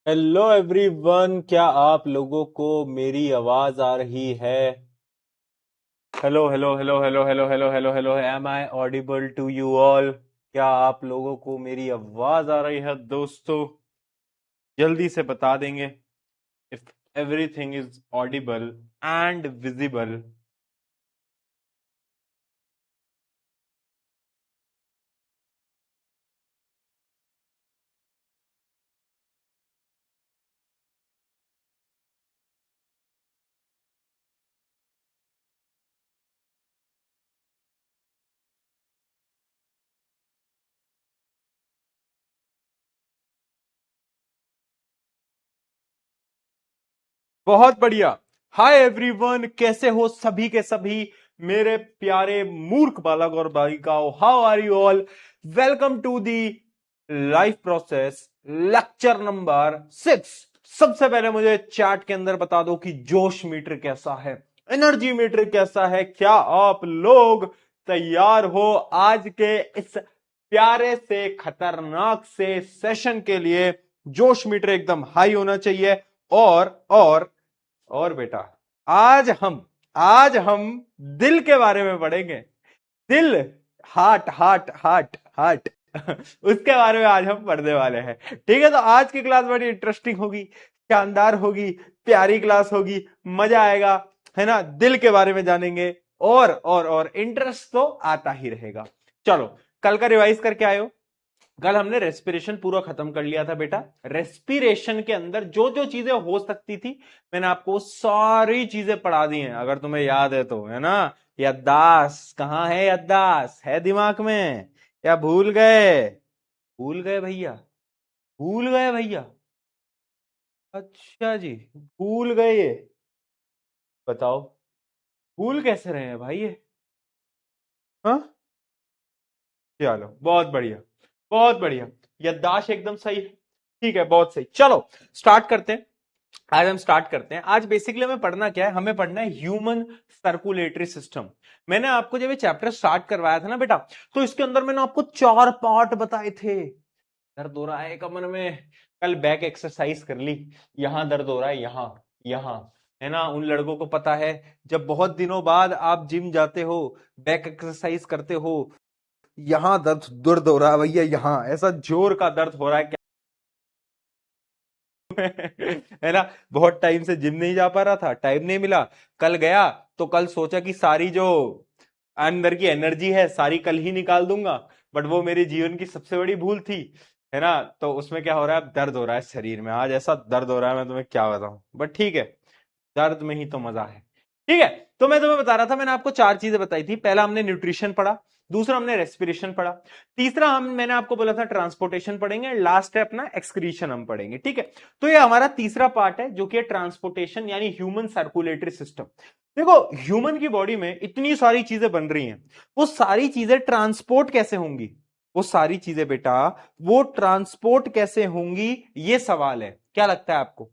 Hello everyone, क्या आप लोगों को मेरी आवाज आ रही है? Hello hello hello hello hello hello hello hello, am I audible to you all? क्या आप लोगों को मेरी आवाज आ रही है दोस्तों? जल्दी से बता देंगे if everything is Audible and visible. बहुत बढ़िया। हाय एवरीवन, कैसे हो सभी के सभी मेरे प्यारे मूर्ख बालक और बालिकाओं? How are you all? Welcome to the life process lecture number 6। सबसे पहले मुझे चैट के अंदर बता दो कि जोश मीटर कैसा है, एनर्जी मीटर कैसा है। क्या आप लोग तैयार हो आज के इस प्यारे से खतरनाक से सेशन के लिए? जोश मीटर एकदम हाई होना चाहिए। और बेटा, आज हम दिल के बारे में पढ़ेंगे। दिल, हार्ट हार्ट हार्ट हार्ट उसके बारे में आज हम पढ़ने वाले हैं। ठीक है, तो आज की क्लास बड़ी इंटरेस्टिंग होगी, शानदार होगी, प्यारी क्लास होगी, मजा आएगा, है ना? दिल के बारे में जानेंगे और इंटरेस्ट तो आता ही रहेगा। चलो, कल का रिवाइज करके आयो। कल हमने रेस्पिरेशन पूरा खत्म कर लिया था बेटा। रेस्पिरेशन के अंदर जो जो चीजें हो सकती थी, मैंने आपको सारी चीजें पढ़ा दी हैं, अगर तुम्हें याद है तो, है ना? याददाश्त कहाँ है? याददाश्त है दिमाग में या भूल गए? भूल गए भैया? भूल गए भैया? अच्छा जी, भूल गए ये? बताओ, भूल कैसे रहे हैं भाई ये? हाँ, चलो बहुत बढ़िया, बहुत बढ़िया। याददाश्त एकदम सही है। ठीक है, बहुत सही। चलो स्टार्ट करते हैं। आज हम स्टार्ट करते हैं। आज बेसिकली हमें पढ़ना क्या है? हमें पढ़ना है ह्यूमन सर्कुलेटरी सिस्टम। मैंने आपको जब ये चैप्टर स्टार्ट करवाया था ना बेटा, तो इसके अंदर मैंने आपको 4 पार्ट बताए थे। दर्द हो रहा है कमर में? कल बैक एक्सरसाइज कर ली। यहां दर्द हो रहा है, यहां, है ना? उन लड़कों को पता है, जब बहुत दिनों बाद आप जिम जाते हो, बैक एक्सरसाइज करते हो, यहां दर्द दर्द हो रहा है भैया, यहां ऐसा जोर का दर्द हो रहा है है ना? बहुत टाइम से जिम नहीं जा पा रहा था, टाइम नहीं मिला। कल गया तो कल सोचा कि सारी जो अंदर की एनर्जी है सारी कल ही निकाल दूंगा, बट वो मेरे जीवन की सबसे बड़ी भूल थी, है ना? तो उसमें क्या हो रहा है? दर्द हो रहा है शरीर में। आज ऐसा दर्द हो रहा है, मैं तुम्हें क्या बताऊं, बट ठीक है, दर्द में ही तो मजा है। ठीक है, तो मैं तुम्हें बता रहा था, मैंने आपको 4 चीजें बताई थी। पहला हमने न्यूट्रिशन पढ़ा, दूसरा हमने रेस्पिरेशन पढ़ा, तीसरा मैंने आपको बोला था ट्रांसपोर्टेशन पढ़ेंगे, लास्ट है अपना एक्सक्रीशन हम पढ़ेंगे। ठीक है, तो ये हमारा तीसरा पार्ट है जो कि है ट्रांसपोर्टेशन यानी ह्यूमन सर्कुलेटरी सिस्टम। देखो, ह्यूमन की बॉडी में इतनी सारी चीजें बन रही हैं, वो सारी चीजें ट्रांसपोर्ट कैसे होंगी? वो सारी चीजें बेटा, वो ट्रांसपोर्ट कैसे होंगी, ये सवाल है। क्या लगता है आपको?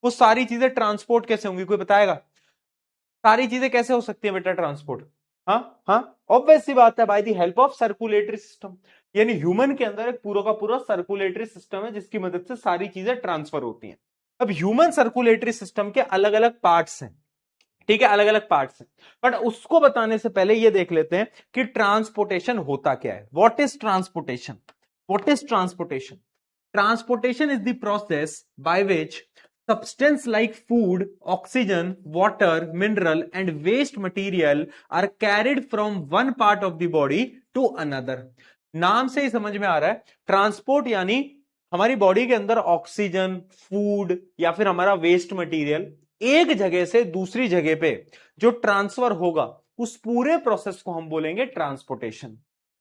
वो सारी चीजें ट्रांसपोर्ट कैसे होंगी? कोई बताएगा? सारी चीजें कैसे हो सकती है बेटा ट्रांसपोर्ट? हाँ, हाँ, ऑब्वियस सी बात है, by the help of circulatory system. यानी ह्यूमन के अंदर एक पूरा का पूरा सर्कुलेटरी सिस्टम है जिसकी मदद से सारी चीजें ट्रांसफर होती हैं। अब ह्यूमन सर्कुलेटरी सिस्टम के अलग अलग पार्ट्स हैं। ठीक है, अलग अलग पार्ट्स हैं, बट उसको बताने से पहले ये देख लेते हैं कि ट्रांसपोर्टेशन होता क्या है। What is transportation? What is transportation? Transportation is the process by which substance like food, oxygen, water, mineral, and waste material are carried from one part of the body to another. नाम से ही समझ में आ रहा है, transport यानी हमारी body के अंदर ऑक्सीजन, फूड या फिर हमारा वेस्ट मटेरियल एक जगह से दूसरी जगह पे जो ट्रांसफर होगा, उस पूरे प्रोसेस को हम बोलेंगे ट्रांसपोर्टेशन।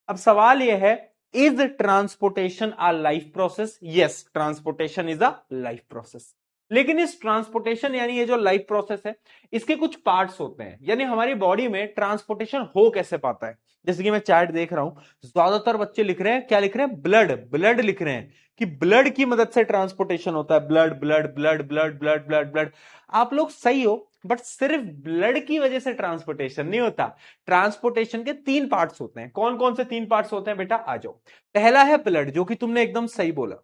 अब सवाल यह है, is transportation a life process? Yes, transportation is a life process. लेकिन इस ट्रांसपोर्टेशन यानी ये जो लाइफ प्रोसेस है, इसके कुछ पार्ट्स होते हैं। यानी हमारी बॉडी में ट्रांसपोर्टेशन हो कैसे पाता है? जैसे कि मैं चैट देख रहा हूं, ज्यादातर बच्चे लिख रहे हैं, क्या लिख रहे हैं? ब्लड, ब्लड लिख रहे हैं कि ब्लड की मदद से ट्रांसपोर्टेशन होता है। Blood blood blood blood blood blood blood. आप लोग सही हो, बट सिर्फ ब्लड की वजह से ट्रांसपोर्टेशन नहीं होता। ट्रांसपोर्टेशन के 3 पार्ट्स होते हैं। कौन कौन से 3 पार्ट्स होते हैं बेटा? आ जाओ। पहला है ब्लड, जो कि तुमने एकदम सही बोला।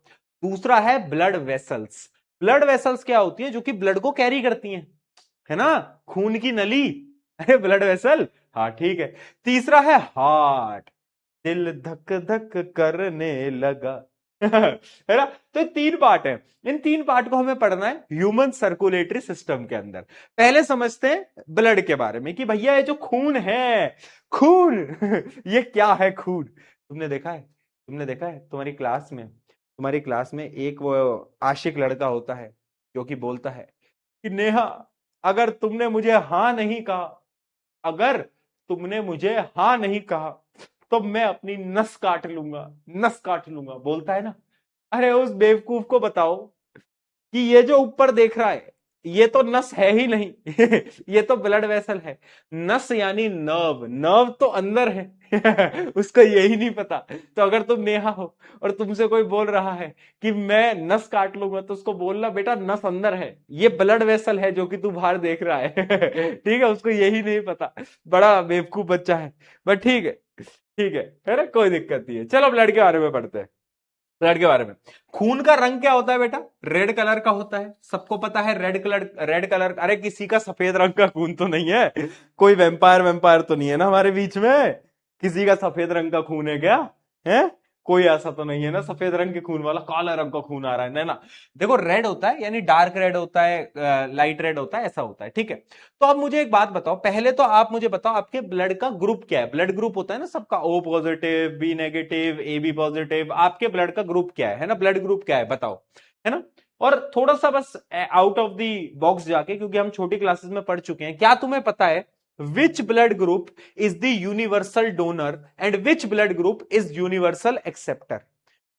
दूसरा है ब्लड वेसल्स। ब्लड वेसल्स क्या होती है, जो कि ब्लड को कैरी करती हैं, है ना, खून की नली, अरे ब्लड वेसल, हाँ ठीक है। तीसरा है हार्ट, दिल धक धक करने लगा है ना। तो 3 पार्ट है, इन 3 पार्ट को हमें पढ़ना है ह्यूमन सर्कुलेटरी सिस्टम के अंदर। पहले समझते हैं ब्लड के बारे में कि भैया ये जो खून है, खून ये क्या है खून। तुमने देखा है तुम्हारी क्लास में एक वो आशिक लड़का होता है जो कि बोलता है कि नेहा, अगर तुमने मुझे हाँ नहीं कहा, अगर तुमने मुझे हाँ नहीं कहा तो मैं अपनी नस काट लूंगा, नस काट लूंगा, बोलता है ना। अरे उस बेवकूफ को बताओ कि ये जो ऊपर देख रहा है ये तो नस है ही नहीं ये तो ब्लड वेसल है। नस यानी नर्व, नर्व तो अंदर है उसको यही नहीं पता। तो अगर तुम नेहा हो और तुमसे कोई बोल रहा है कि मैं नस काट लूंगा, तो उसको बोलना बेटा नस अंदर है, ये ब्लड वेसल है जो कि तू बाहर देख रहा है ठीक है, उसको यही नहीं पता, बड़ा बेवकूफ बच्चा है। बट ठीक है, ठीक है ना, कोई दिक्कत नहीं है। चलो ब्लड के बारे में पढ़ते हैं। ब्लड के बारे में, खून का रंग क्या होता है बेटा, रेड कलर का होता है, सबको पता है रेड कलर, रेड कलर। अरे किसी का सफेद रंग का खून तो नहीं है, कोई वेम्पायर वेम्पायर तो नहीं है ना हमारे बीच में, किसी का सफेद रंग का खून है क्या, है कोई ऐसा तो नहीं है ना सफेद रंग के खून वाला, काला रंग का खून आ रहा है ना ना। देखो रेड होता है यानी डार्क रेड होता है, लाइट रेड होता है, ऐसा होता है, ठीक है। तो अब मुझे एक बात बताओ, पहले तो आप मुझे बताओ आपके ब्लड का ग्रुप क्या है। ब्लड ग्रुप होता है ना सबका, O positive, B negative, A B positive, आपके ब्लड का ग्रुप क्या है ना, ब्लड ग्रुप क्या है बताओ, है ना। और थोड़ा सा बस आउट ऑफ द बॉक्स जाके, क्योंकि हम छोटी क्लासेस में पढ़ चुके हैं, क्या तुम्हें पता है which blood group is the universal donor and which blood group is universal acceptor.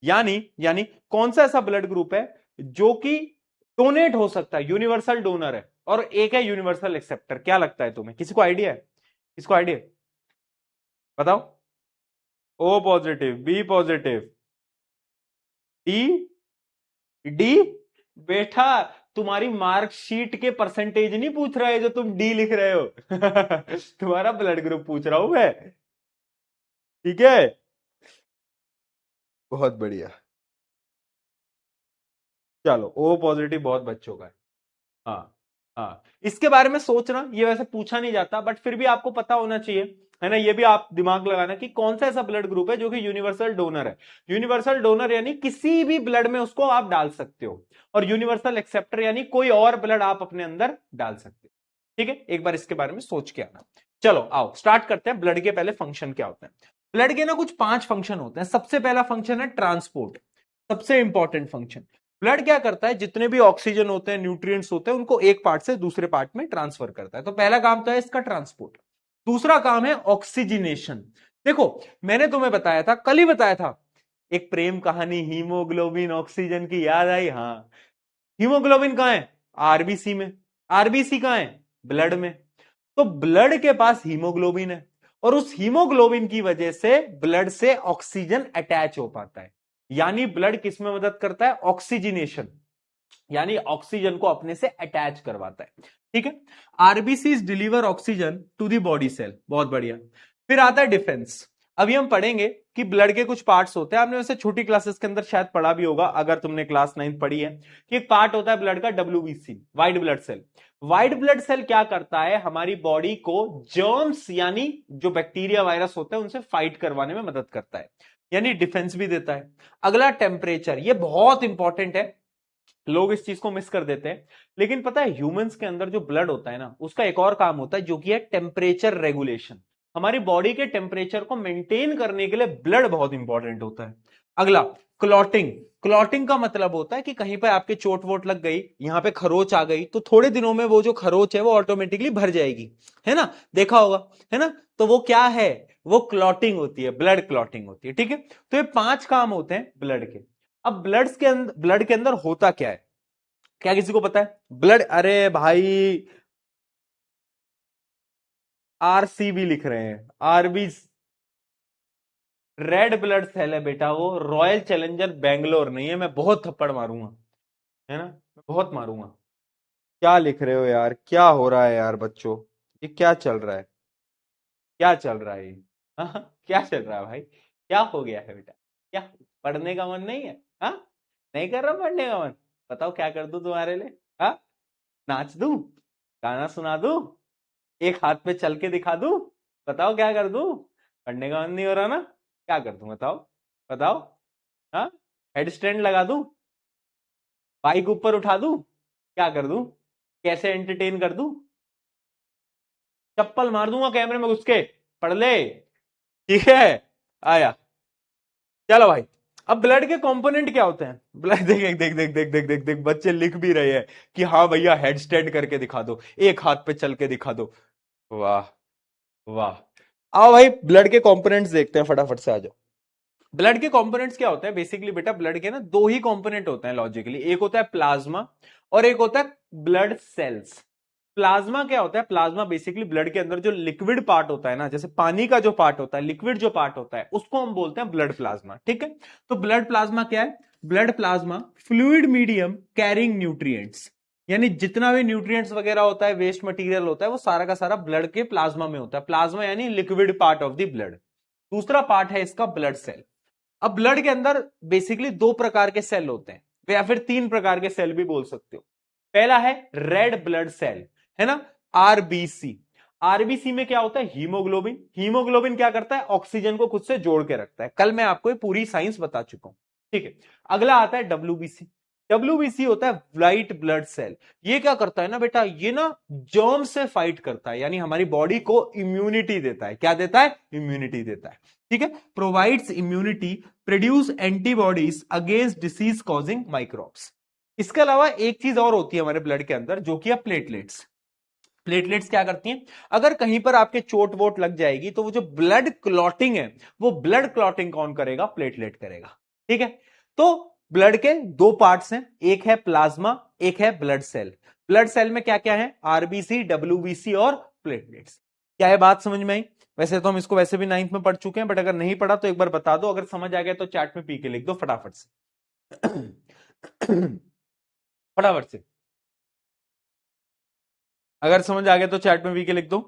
यानी यानी कौन सा ऐसा ब्लड ग्रुप है जो कि डोनेट हो सकता है, यूनिवर्सल डोनर है, और एक है यूनिवर्सल एक्सेप्टर। क्या लगता है तुम्हें, किसी को आइडिया है, किसको आइडिया है? बताओ। O positive, B positive, D, D, बेटा तुम्हारी मार्कशीट के परसेंटेज नहीं पूछ रहा है जो तुम डी लिख रहे हो तुम्हारा ब्लड ग्रुप पूछ रहा हूं मैं, ठीक है। बहुत बढ़िया। चलो ओ पॉजिटिव बहुत बच्चों का है। हाँ, हाँ, इसके बारे में सोचना, ये वैसे पूछा नहीं जाता बट फिर भी आपको पता होना चाहिए, है ना। ये भी आप दिमाग लगाना कि कौन सा ऐसा ब्लड ग्रुप है जो कि यूनिवर्सल डोनर है। यूनिवर्सल डोनर यानी किसी भी ब्लड में उसको आप डाल सकते हो, और यूनिवर्सल एक्सेप्टर यानी कोई और ब्लड आप अपने अंदर डाल सकते हो, ठीक है। एक बार इसके बारे में सोच के आना। चलो आओ स्टार्ट करते हैं। ब्लड के पहले फंक्शन क्या होते हैं। ब्लड के ना कुछ 5 फंक्शन होते हैं। सबसे पहला फंक्शन है ट्रांसपोर्ट, सबसे इंपॉर्टेंट फंक्शन। ब्लड क्या करता है, जितने भी ऑक्सीजन होते हैं, न्यूट्रिएंट्स होते हैं, उनको एक पार्ट से दूसरे पार्ट में ट्रांसफर करता है। तो पहला काम तो है इसका ट्रांसपोर्ट। दूसरा काम है ऑक्सीजनेशन। देखो मैंने तुम्हें बताया था, कल ही बताया था, एक प्रेम कहानी हीमोग्लोबिन ऑक्सीजन की, याद आई? हाँ, हीमोग्लोबिन कहां है, आरबीसी में, आरबीसी कहां है, ब्लड में। तो ब्लड के पास हीमोग्लोबिन है, और उस हीमोग्लोबिन की वजह से ब्लड से ऑक्सीजन अटैच हो पाता है। यानी ब्लड किस में मदद करता है, ऑक्सीजनेशन, यानी ऑक्सीजन को अपने से अटैच करवाता है, ठीक है। RBC deliver oxygen to the body cell, बहुत बढ़िया। फिर आता है डिफेंस। अभी हम पढ़ेंगे कि ब्लड के कुछ पार्ट्स होते हैं, आपने वैसे छोटी क्लासेस के अंदर शायद पढ़ा भी होगा अगर तुमने क्लास 9 पढ़ी है, कि एक पार्ट होता है ब्लड का WBC, white blood cell. White blood cell क्या करता है, हमारी बॉडी को जर्म्स यानी जो बैक्टीरिया वायरस होते हैं उनसे फाइट करवाने में मदद करता है, यानी डिफेंस भी देता है। अगला टेम्परेचर, ये बहुत इंपॉर्टेंट है, लोग इस चीज को मिस कर देते हैं। लेकिन पता है ह्यूमंस के अंदर जो ब्लड होता है ना, उसका एक और काम होता है जो कि है टेम्परेचर रेगुलेशन। हमारी बॉडी के टेम्परेचर को मेंटेन करने के लिए ब्लड बहुत इंपॉर्टेंट होता है। अगला क्लॉटिंग। क्लॉटिंग का मतलब होता है कि कहीं पर आपके चोट वोट लग गई, यहां पे खरोच आ गई, तो थोड़े दिनों में वो जो खरोच है वो ऑटोमेटिकली भर जाएगी, है ना, देखा होगा, है ना। तो वो क्या है, वो क्लॉटिंग होती है, ब्लड क्लॉटिंग होती है, ठीक है। तो ये 5 काम होते हैं ब्लड के। अब ब्लड के अंदर होता क्या है, क्या किसी को पता है ब्लड, अरे भाई आरसीबी लिख रहे हैं, आरबी, रेड ब्लड सेल है बेटा, वो रॉयल चैलेंजर बेंगलोर नहीं है, मैं बहुत थप्पड़ मारूंगा, है ना, मैं बहुत मारूंगा। क्या लिख रहे हो यार, क्या हो रहा है यार बच्चों, ये क्या चल रहा है, क्या चल रहा है ये? हाँ, क्या चल रहा है भाई, क्या हो गया है बेटा, क्या पढ़ने का मन नहीं है, हाँ, नहीं कर रहा पढ़ने का मन, बताओ क्या कर दूं तुम्हारे लिए? हाँ, नाच दूं, गाना सुना दूं, एक हाथ पे चल के दिखा दूं? बताओ क्या कर दूं? पढ़ने का मन नहीं हो रहा ना, क्या कर दूं बताओ? बताओ। हाँ, हेड स्टैंड लगा दूं, बाइक ऊपर उठा दूं, क्या कर दूं? कैसे एंटरटेन कर दूं? चप्पल मार दूंगा कैमरे में घुस के, पढ़ ले। ठीक है, आया। चलो भाई, अब ब्लड के कंपोनेंट क्या होते हैं? ब्लड देख देख देख देख देख देख देख बच्चे लिख भी रहे हैं कि हाँ भैया हेड स्टैंड करके दिखा दो, एक हाथ पे चल के दिखा दो। वाह, वाह। आओ भाई ब्लड के कंपोनेंट्स देखते हैं, फटाफट से आ जाओ। ब्लड के कंपोनेंट्स क्या होते हैं? बेसिकली बेटा ब्लड के ना दो ही कंपोनेंट होते हैं लॉजिकली, एक होता है प्लाज्मा और एक होता है ब्लड सेल्स। प्लाज्मा क्या होता है? प्लाज्मा बेसिकली ब्लड के अंदर जो लिक्विड पार्ट होता है ना, जैसे पानी का जो पार्ट होता है, लिक्विड जो पार्ट होता है, उसको हम बोलते हैं ब्लड प्लाज्मा। ठीक है, तो ब्लड प्लाज्मा क्या है? Blood plasma fluid medium carrying nutrients, यानी जितना भी न्यूट्रिएंट्स वगैरह होता है, वेस्ट मटेरियल होता है, वो सारा का सारा ब्लड के प्लाज्मा में होता है। प्लाज्मा यानी liquid part of the blood. दूसरा पार्ट है इसका ब्लड सेल। अब ब्लड के अंदर बेसिकली दो प्रकार के सेल होते हैं, या फिर तीन प्रकार के सेल भी बोल सकते हो। पहला है रेड ब्लड सेल, है ना, आरबीसी। आरबीसी में क्या होता है? हीमोग्लोबिन। हीमोग्लोबिन क्या करता है? ऑक्सीजन को खुद से जोड़ के रखता है। कल मैं आपको ये पूरी साइंस बता चुका हूं। ठीक है, अगला आता है डब्ल्यूबीसी। डब्ल्यूबीसी होता है व्हाइट ब्लड सेल। ये क्या करता है ना बेटा, ये ना जर्म से फाइट करता है, यानी हमारी बॉडी को इम्यूनिटी देता है। क्या देता है? इम्यूनिटी देता है। ठीक है, provides immunity, produce antibodies against disease causing microbes. इसके अलावा एक चीज और होती है हमारे ब्लड के अंदर, जो कि है प्लेटलेट्स। प्लेटलेट्स क्या करती हैं? अगर कहीं पर आपके चोट वोट लग जाएगी तो वो जो ब्लड क्लॉटिंग है, वो ब्लड क्लॉटिंग कौन करेगा? प्लेटलेट करेगा। ठीक है, तो ब्लड के दो पार्ट्स हैं, एक है प्लाज्मा, एक है ब्लड सेल। ब्लड सेल में क्या क्या है? आरबीसी, डब्ल्यूबीसी और प्लेटलेट्स। क्या है बात समझ में आई? वैसे तो हम इसको वैसे भी 9th में पढ़ चुके हैं, बट अगर नहीं पढ़ा तो एक बार बता दो, अगर समझ आ गया तो चैट में पी के लिख दो फटाफट से। फटाफट से, अगर समझ आ गया तो चैट में वी के लिख दो।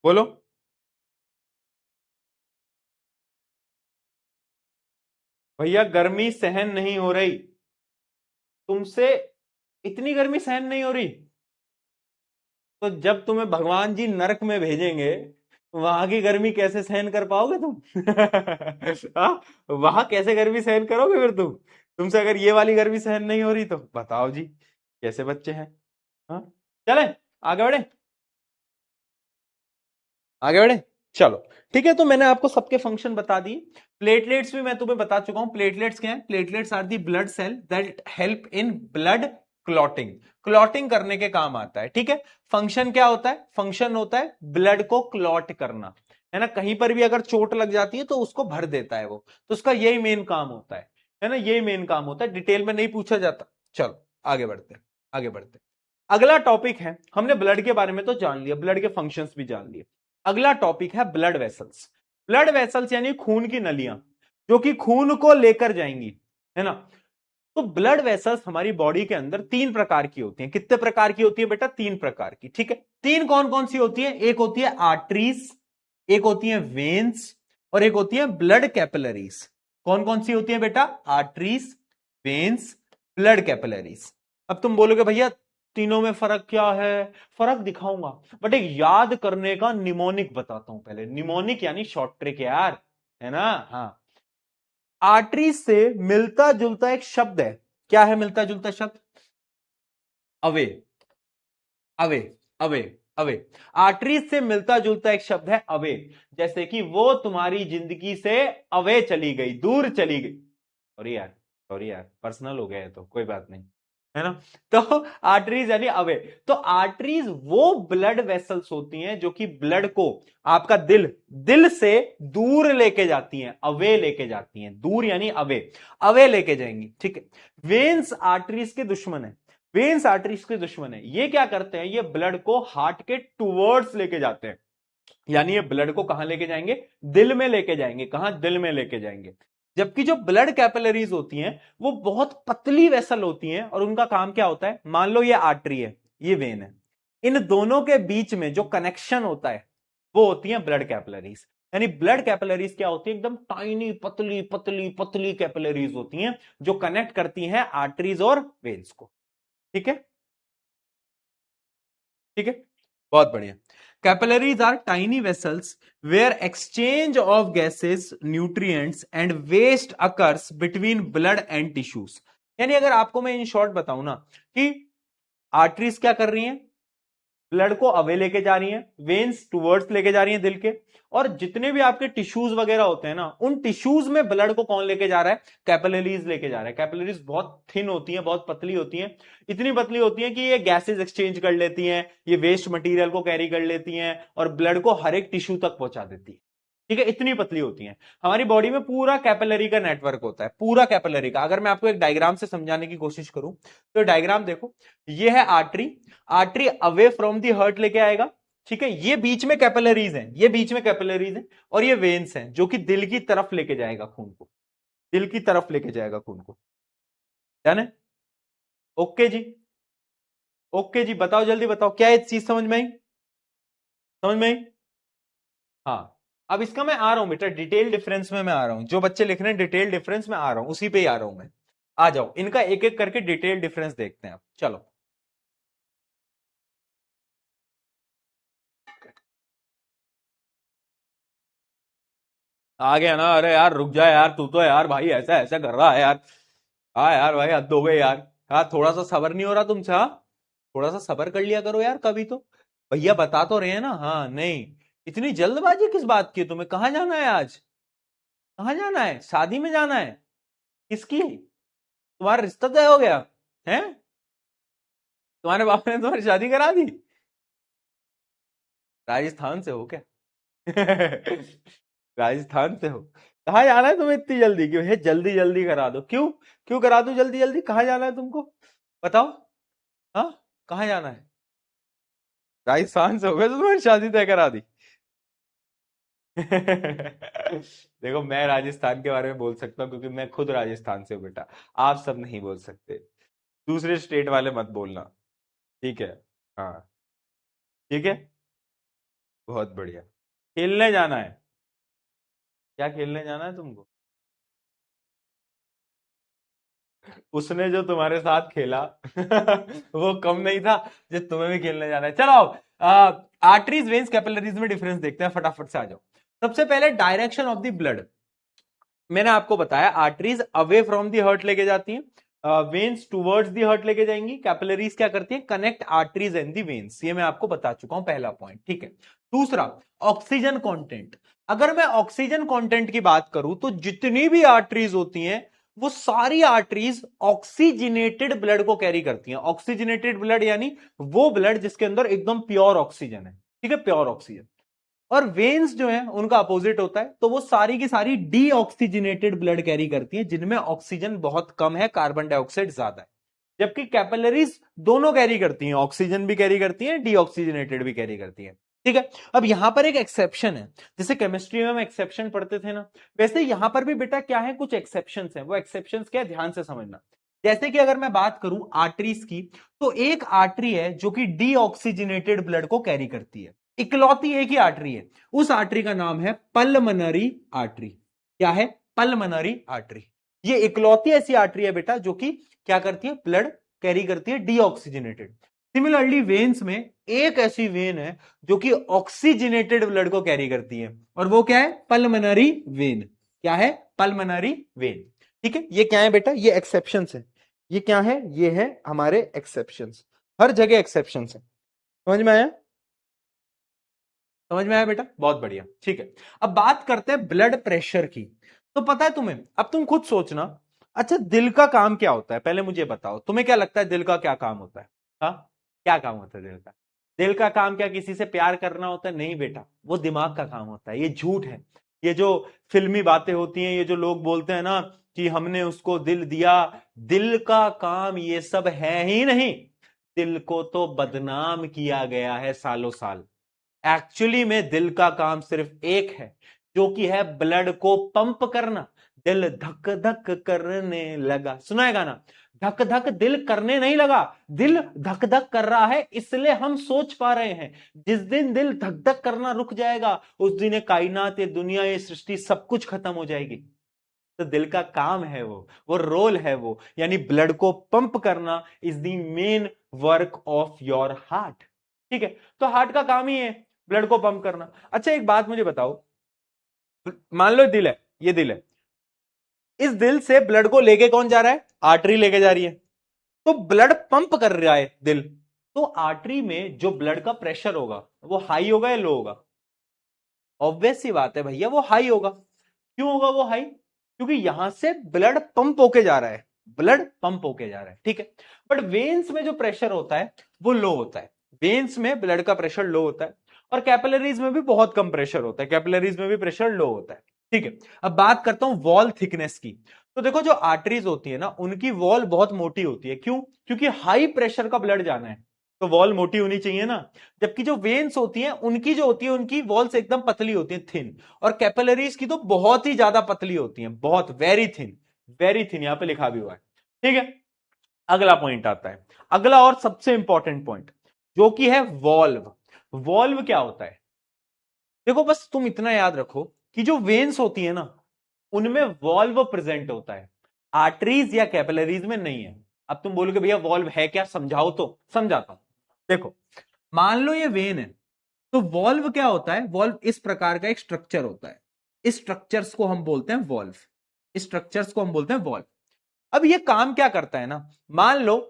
बोलो। भैया गर्मी सहन नहीं हो रही तुमसे, इतनी गर्मी सहन नहीं हो रही, तो जब तुम्हें भगवान जी नरक में भेजेंगे, वहां की गर्मी कैसे सहन कर पाओगे तुम? हाँ? वहां कैसे गर्मी सहन करोगे फिर तुम? तुमसे अगर ये वाली गर्मी सहन नहीं हो रही तो बताओ जी, कैसे बच्चे हैं? हाँ, चले आगे बढ़े, आगे बढ़े। चलो, ठीक है, तो मैंने आपको सबके फंक्शन बता दिए। प्लेटलेट्स भी मैं तुम्हें बता चुका हूं। प्लेटलेट्स क्या है? Platelets are the blood cell that help in blood clotting. Clotting करने के काम आता है। ठीक है, फंक्शन क्या होता है? फंक्शन होता है ब्लड को क्लॉट करना, है ना। कहीं पर भी अगर चोट लग जाती है तो उसको भर देता है वो, तो उसका यही मेन काम होता है ना, यही मेन काम होता है। डिटेल में नहीं पूछा जाता। चलो आगे बढ़ते हैं, आगे बढ़ते हैं। अगला टॉपिक है, हमने ब्लड के बारे में तो जान लिया, ब्लड के फंक्शंस भी जान लिए। अगला टॉपिक है ब्लड वेसल्स। ब्लड वेसल्स यानी खून की नलियां, जो कि खून को लेकर जाएंगी, है ना। तो ब्लड वेसल्स हमारी बॉडी के अंदर तीन प्रकार की होती हैं। कितने प्रकार की होती है बेटा? तीन प्रकार की। ठीक है, तीन कौन कौन सी होती है? एक होती है आर्टरीज, एक होती है वेन्स, और एक होती है ब्लड कैपिलरीज। कौन कौन सी होती है बेटा? Arteries, veins, blood capillaries. अब तुम बोलोगे भैया तीनों में फर्क क्या है? फर्क दिखाऊंगा, बट एक याद करने का निमोनिक बताता हूं पहले। निमोनिक यानी शॉर्ट ट्रिक यार, है ना। हाँ, आर्टरी से मिलता जुलता एक शब्द है। क्या है मिलता जुलता शब्द? Away, away, away, away. Artery से मिलता जुलता एक शब्द है अवे। जैसे कि वो तुम्हारी जिंदगी से अवे चली गई, दूर चली गई। सॉरी यार, सॉरी यार, पर्सनल हो गया है तो कोई बात नहीं, है ना। तो आर्टरीज यानी अवे। तो आर्टरीज वो ब्लड वेसल्स होती हैं जो कि ब्लड को, आपका दिल, दिल से दूर लेके जाती हैं, अवे लेके जाती हैं। दूर यानी अवे, अवे लेके जाएंगी। ठीक है, वेन्स आर्टरीज के दुश्मन है। वेन्स आर्टरीज के दुश्मन है। ये क्या करते हैं? ये ब्लड को हार्ट के टूवर्ड्स लेके जाते हैं, यानी ये ब्लड को कहां लेके जाएंगे? दिल में लेके जाएंगे। कहां? दिल में लेके जाएंगे। जबकि जो ब्लड कैपिलरीज होती हैं वो बहुत पतली वेसल होती हैं, और उनका काम क्या होता है? मान लो ये आर्टरी है, ये वेन है, इन दोनों के बीच में जो कनेक्शन होता है वो होती है ब्लड कैपिलरीज। यानी ब्लड कैपिलरीज क्या होती है, एकदम टाइनी पतली पतली पतली कैपिलरीज होती हैं जो कनेक्ट करती हैं आर्टरीज और वेन्स को। ठीक है, ठीक है, बहुत बढ़िया। Capillaries are tiny vessels where exchange of gases, nutrients and waste occurs between blood and tissues. यानी अगर आपको मैं इन शॉर्ट बताऊं ना कि आर्टरीज क्या कर रही हैं, ब्लड को अवे लेके जा रही हैं, वेन्स टूवर्ड्स लेके जा रही हैं दिल के, और जितने भी आपके टिश्यूज वगैरह होते हैं ना, उन टिश्यूज में ब्लड को कौन लेके जा रहा है, कैपिलरीज लेके जा रहा है। कैपिलरीज बहुत थिन होती हैं, बहुत पतली होती हैं, इतनी पतली होती हैं कि ये गैसेस एक्सचेंज कर लेती हैं, ये वेस्ट मटेरियल को कैरी कर लेती हैं और ब्लड को हर एक टिश्यू तक पहुंचा देती है। ठीक है, इतनी पतली होती हैं। हमारी बॉडी में पूरा कैपिलरी का नेटवर्क होता है, पूरा कैपिलरी का। अगर मैं आपको एक डायग्राम से समझाने की कोशिश करूं तो डायग्राम देखो, ये है artery, artery away from the heart लेके आएगा। ठीक है, ये बीच में कैपिलरीज हैं, ये बीच में कैपिलरीज हैं, और ये वेन्स हैं जो कि दिल की तरफ लेके जाएगा खून को, दिल की तरफ लेके जाएगा खून को। डन है? ओके जी, ओके जी, बताओ जल्दी बताओ, क्या ये चीज समझ में आई? समझ में आई? हाँ, अब इसका मैं आ रहा हूं बेटा, डिटेल डिफरेंस में मैं आ रहा हूं। जो बच्चे लिख रहे हैं डिटेल डिफरेंस में आ रहा हूं, उसी पे ही आ रहा हूं मैं। आ जाओ, इनका एक एक करके डिटेल डिफरेंस देखते हैं अब, चलो। आ गया ना? अरे यार रुक जा यार, तू तो यार भाई ऐसा ऐसा कर रहा है यार। हाँ यार भाई, हद हो गई यार। हाँ, थोड़ा सा सबर नहीं हो रहा तुमसे? हाँ, थोड़ा सा सबर कर लिया करो यार कभी तो। भैया बता तो रहे हैं ना। हाँ, नहीं, इतनी जल्दबाजी किस बात की? तुम्हें कहाँ जाना है आज? कहाँ जाना है? शादी में जाना है? किसकी? तुम्हारा रिश्ता तय हो गया है? तुम्हारे बाप ने तुम्हारी शादी करा दी? राजस्थान से हो क्या? राजस्थान से हो? कहाँ जाना है तुम्हें इतनी जल्दी? क्यों है, जल्दी जल्दी करा दो। क्यों? क्यों करा दो जल्दी जल्दी? कहाँ जाना है तुमको? बताओ। हाँ, कहाँ जाना है? राजस्थान से हो गया तो तुम्हारी शादी तय करा दी? देखो, मैं राजस्थान के बारे में बोल सकता हूँ क्योंकि मैं खुद राजस्थान से हूँ बेटा। आप सब नहीं बोल सकते, दूसरे स्टेट वाले मत बोलना। ठीक है? हाँ, ठीक है, बहुत बढ़िया। खेलने जाना है? क्या खेलने जाना है तुमको? उसने जो तुम्हारे साथ खेला वो कम नहीं था जो तुम्हें भी खेलने जाना है। चलो, आर्टरीज, वेन्स, कैपिलरीज में डिफरेंस देखते हैं, फटाफट से आ जाओ। सबसे पहले डायरेक्शन ऑफ द ब्लड। मैंने आपको बताया arteries away from the heart लेके जाती हैं, वेन्स टुवर्ड्स दी हार्ट लेके जाएंगी, कैपिलरीज क्या करती है, connect arteries and the veins. ये मैं आपको बता चुका हूं, पहला पॉइंट। ठीक है, दूसरा, ऑक्सीजन कंटेंट। अगर मैं ऑक्सीजन कंटेंट की बात करूं तो जितनी भी आर्टरीज होती हैं वो सारी आर्टरीज ऑक्सीजनेटेड ब्लड को कैरी करती हैं। ऑक्सीजनेटेड ब्लड यानी वो ब्लड जिसके अंदर एकदम प्योर ऑक्सीजन है। ठीक है, प्योर ऑक्सीजन। और वेन्स जो है उनका अपोजिट होता है, तो वो सारी की सारी डीऑक्सीजनेटेड ब्लड कैरी करती है जिनमें ऑक्सीजन बहुत कम है, कार्बन डाइऑक्साइड ज्यादा है। जबकि कैपिलरीज दोनों कैरी करती हैं, ऑक्सीजन भी कैरी करती हैं, डीऑक्सीजनेटेड भी कैरी करती हैं। ठीक है, अब यहां पर एक एक्सेप्शन है। जैसे केमिस्ट्री में हम एक्सेप्शन पढ़ते थे ना, वैसे यहां पर भी बेटा क्या है, कुछ एक्सेप्शन है। वो एक्सेप्शन क्या है, ध्यान से समझना। जैसे कि अगर मैं बात करूं आर्टरीज की, तो एक आर्टरी है जो कि डीऑक्सीजनेटेड ब्लड को कैरी करती है, इकलौती एक ही आर्टरी है। उस आर्टरी का नाम है पल्मनरी आर्टरी। क्या है? Pulmonary artery. ये इकलौती ऐसी आर्टरी है बेटा जो कि क्या करती है, ब्लड कैरी करती है डीऑक्सीजनेटेड। सिमिलरली वेन्स में एक ऐसी वेन है जो कि ऑक्सीजनेटेड ब्लड को कैरी करती है, और वो क्या है, पल्मनरी वेन। क्या है? Pulmonary when. ठीक है, ये क्या है बेटा, ये एक्सेप्शंस है। ये क्या है, ये है हमारे एक्सेप्शंस। हर जगह एक्सेप्शंस है। समझ में आया? समझ में आया बेटा? बहुत बढ़िया। ठीक है, अब बात करते हैं ब्लड प्रेशर की। तो पता है तुम्हें, अब तुम खुद सोचना, अच्छा दिल का काम क्या होता है, पहले मुझे बताओ, तुम्हें क्या लगता है दिल का क्या काम होता है? हाँ, क्या काम होता है दिल का? दिल का काम क्या किसी से प्यार करना होता है? नहीं बेटा, वो दिमाग का काम होता है। ये झूठ है। ये जो फिल्मी बातें होती हैं, ये जो लोग बोलते हैं ना कि हमने उसको दिल दिया, दिल का काम ये सब है ही नहीं। दिल को तो बदनाम किया गया है सालों साल। एक्चुअली में दिल का काम सिर्फ एक है, जो कि है ब्लड को पंप करना। दिल धक धक करने लगा, सुना है गाना? धक धक दिल करने नहीं लगा, दिल धक धक कर रहा है, इसलिए हम सोच पा रहे हैं। जिस दिन दिल धक धक करना रुक जाएगा उस दिन ये कायनात, ये दुनिया, ये सृष्टि सब कुछ खत्म हो जाएगी। तो दिल का काम है वो रोल है वो, यानी ब्लड को पंप करना is the main work of your heart. ठीक है, तो हार्ट का काम ही है ब्लड को पंप करना। अच्छा एक बात मुझे बताओ, मान लो दिल है, ये दिल है, इस दिल से ब्लड को लेके कौन जा रहा है? आर्टरी लेके जा रही है। तो ब्लड पंप कर रहा है दिल, तो आर्टरी में जो ब्लड का प्रेशर होगा वो हाई होगा या लो होगा? ऑब्वियस सी बात है भैया, वो हाई होगा। क्यों होगा वो हाई? क्योंकि यहां से ब्लड पंप होके जा रहा है, ब्लड पंप होके जा रहा है। ठीक है, बट वेन्स में जो प्रेशर होता है वो लो होता है। वेन्स में ब्लड का प्रेशर लो होता है, और कैपिलरीज में भी बहुत कम प्रेशर होता है, कैपिलरीज में भी प्रेशर लो होता है। ठीक है, अब बात करता हूं वॉल थिकनेस की। तो देखो जो आर्टरीज होती है ना, उनकी वॉल बहुत मोटी होती है। क्यों? क्योंकि हाई प्रेशर का ब्लड जाना है, तो वॉल मोटी होनी चाहिए ना। जबकि जो वेन्स होती हैं उनकी जो होती है, उनकी वॉल्स एकदम पतली होती हैं, थिन। और कैपिलरीज की तो बहुत ही ज्यादा पतली होती हैं, बहुत वेरी थिन, वेरी थिन, यहां पे लिखा भी हुआ है। ठीक है, अगला पॉइंट आता है, अगला और सबसे इंपॉर्टेंट पॉइंट, जो कि है वॉल्व। वॉल्व क्या होता है? देखो बस तुम इतना याद रखो कि जो वेन्स होती है ना, उनमें वॉल्व प्रेजेंट होता है, आर्टरीज या कैपिलरीज में नहीं है। अब तुम बोलोगे भैया वॉल्व है क्या, समझाओ तो। समझाता हूं, देखो मान लो ये वेन है, तो वॉल्व क्या होता है? वॉल्व इस प्रकार का एक स्ट्रक्चर होता है, इस स्ट्रक्चर्स को हम बोलते हैं वॉल्व, इस स्ट्रक्चर्स को हम बोलते हैं वॉल्व। अब ये काम क्या करता है ना, मान लो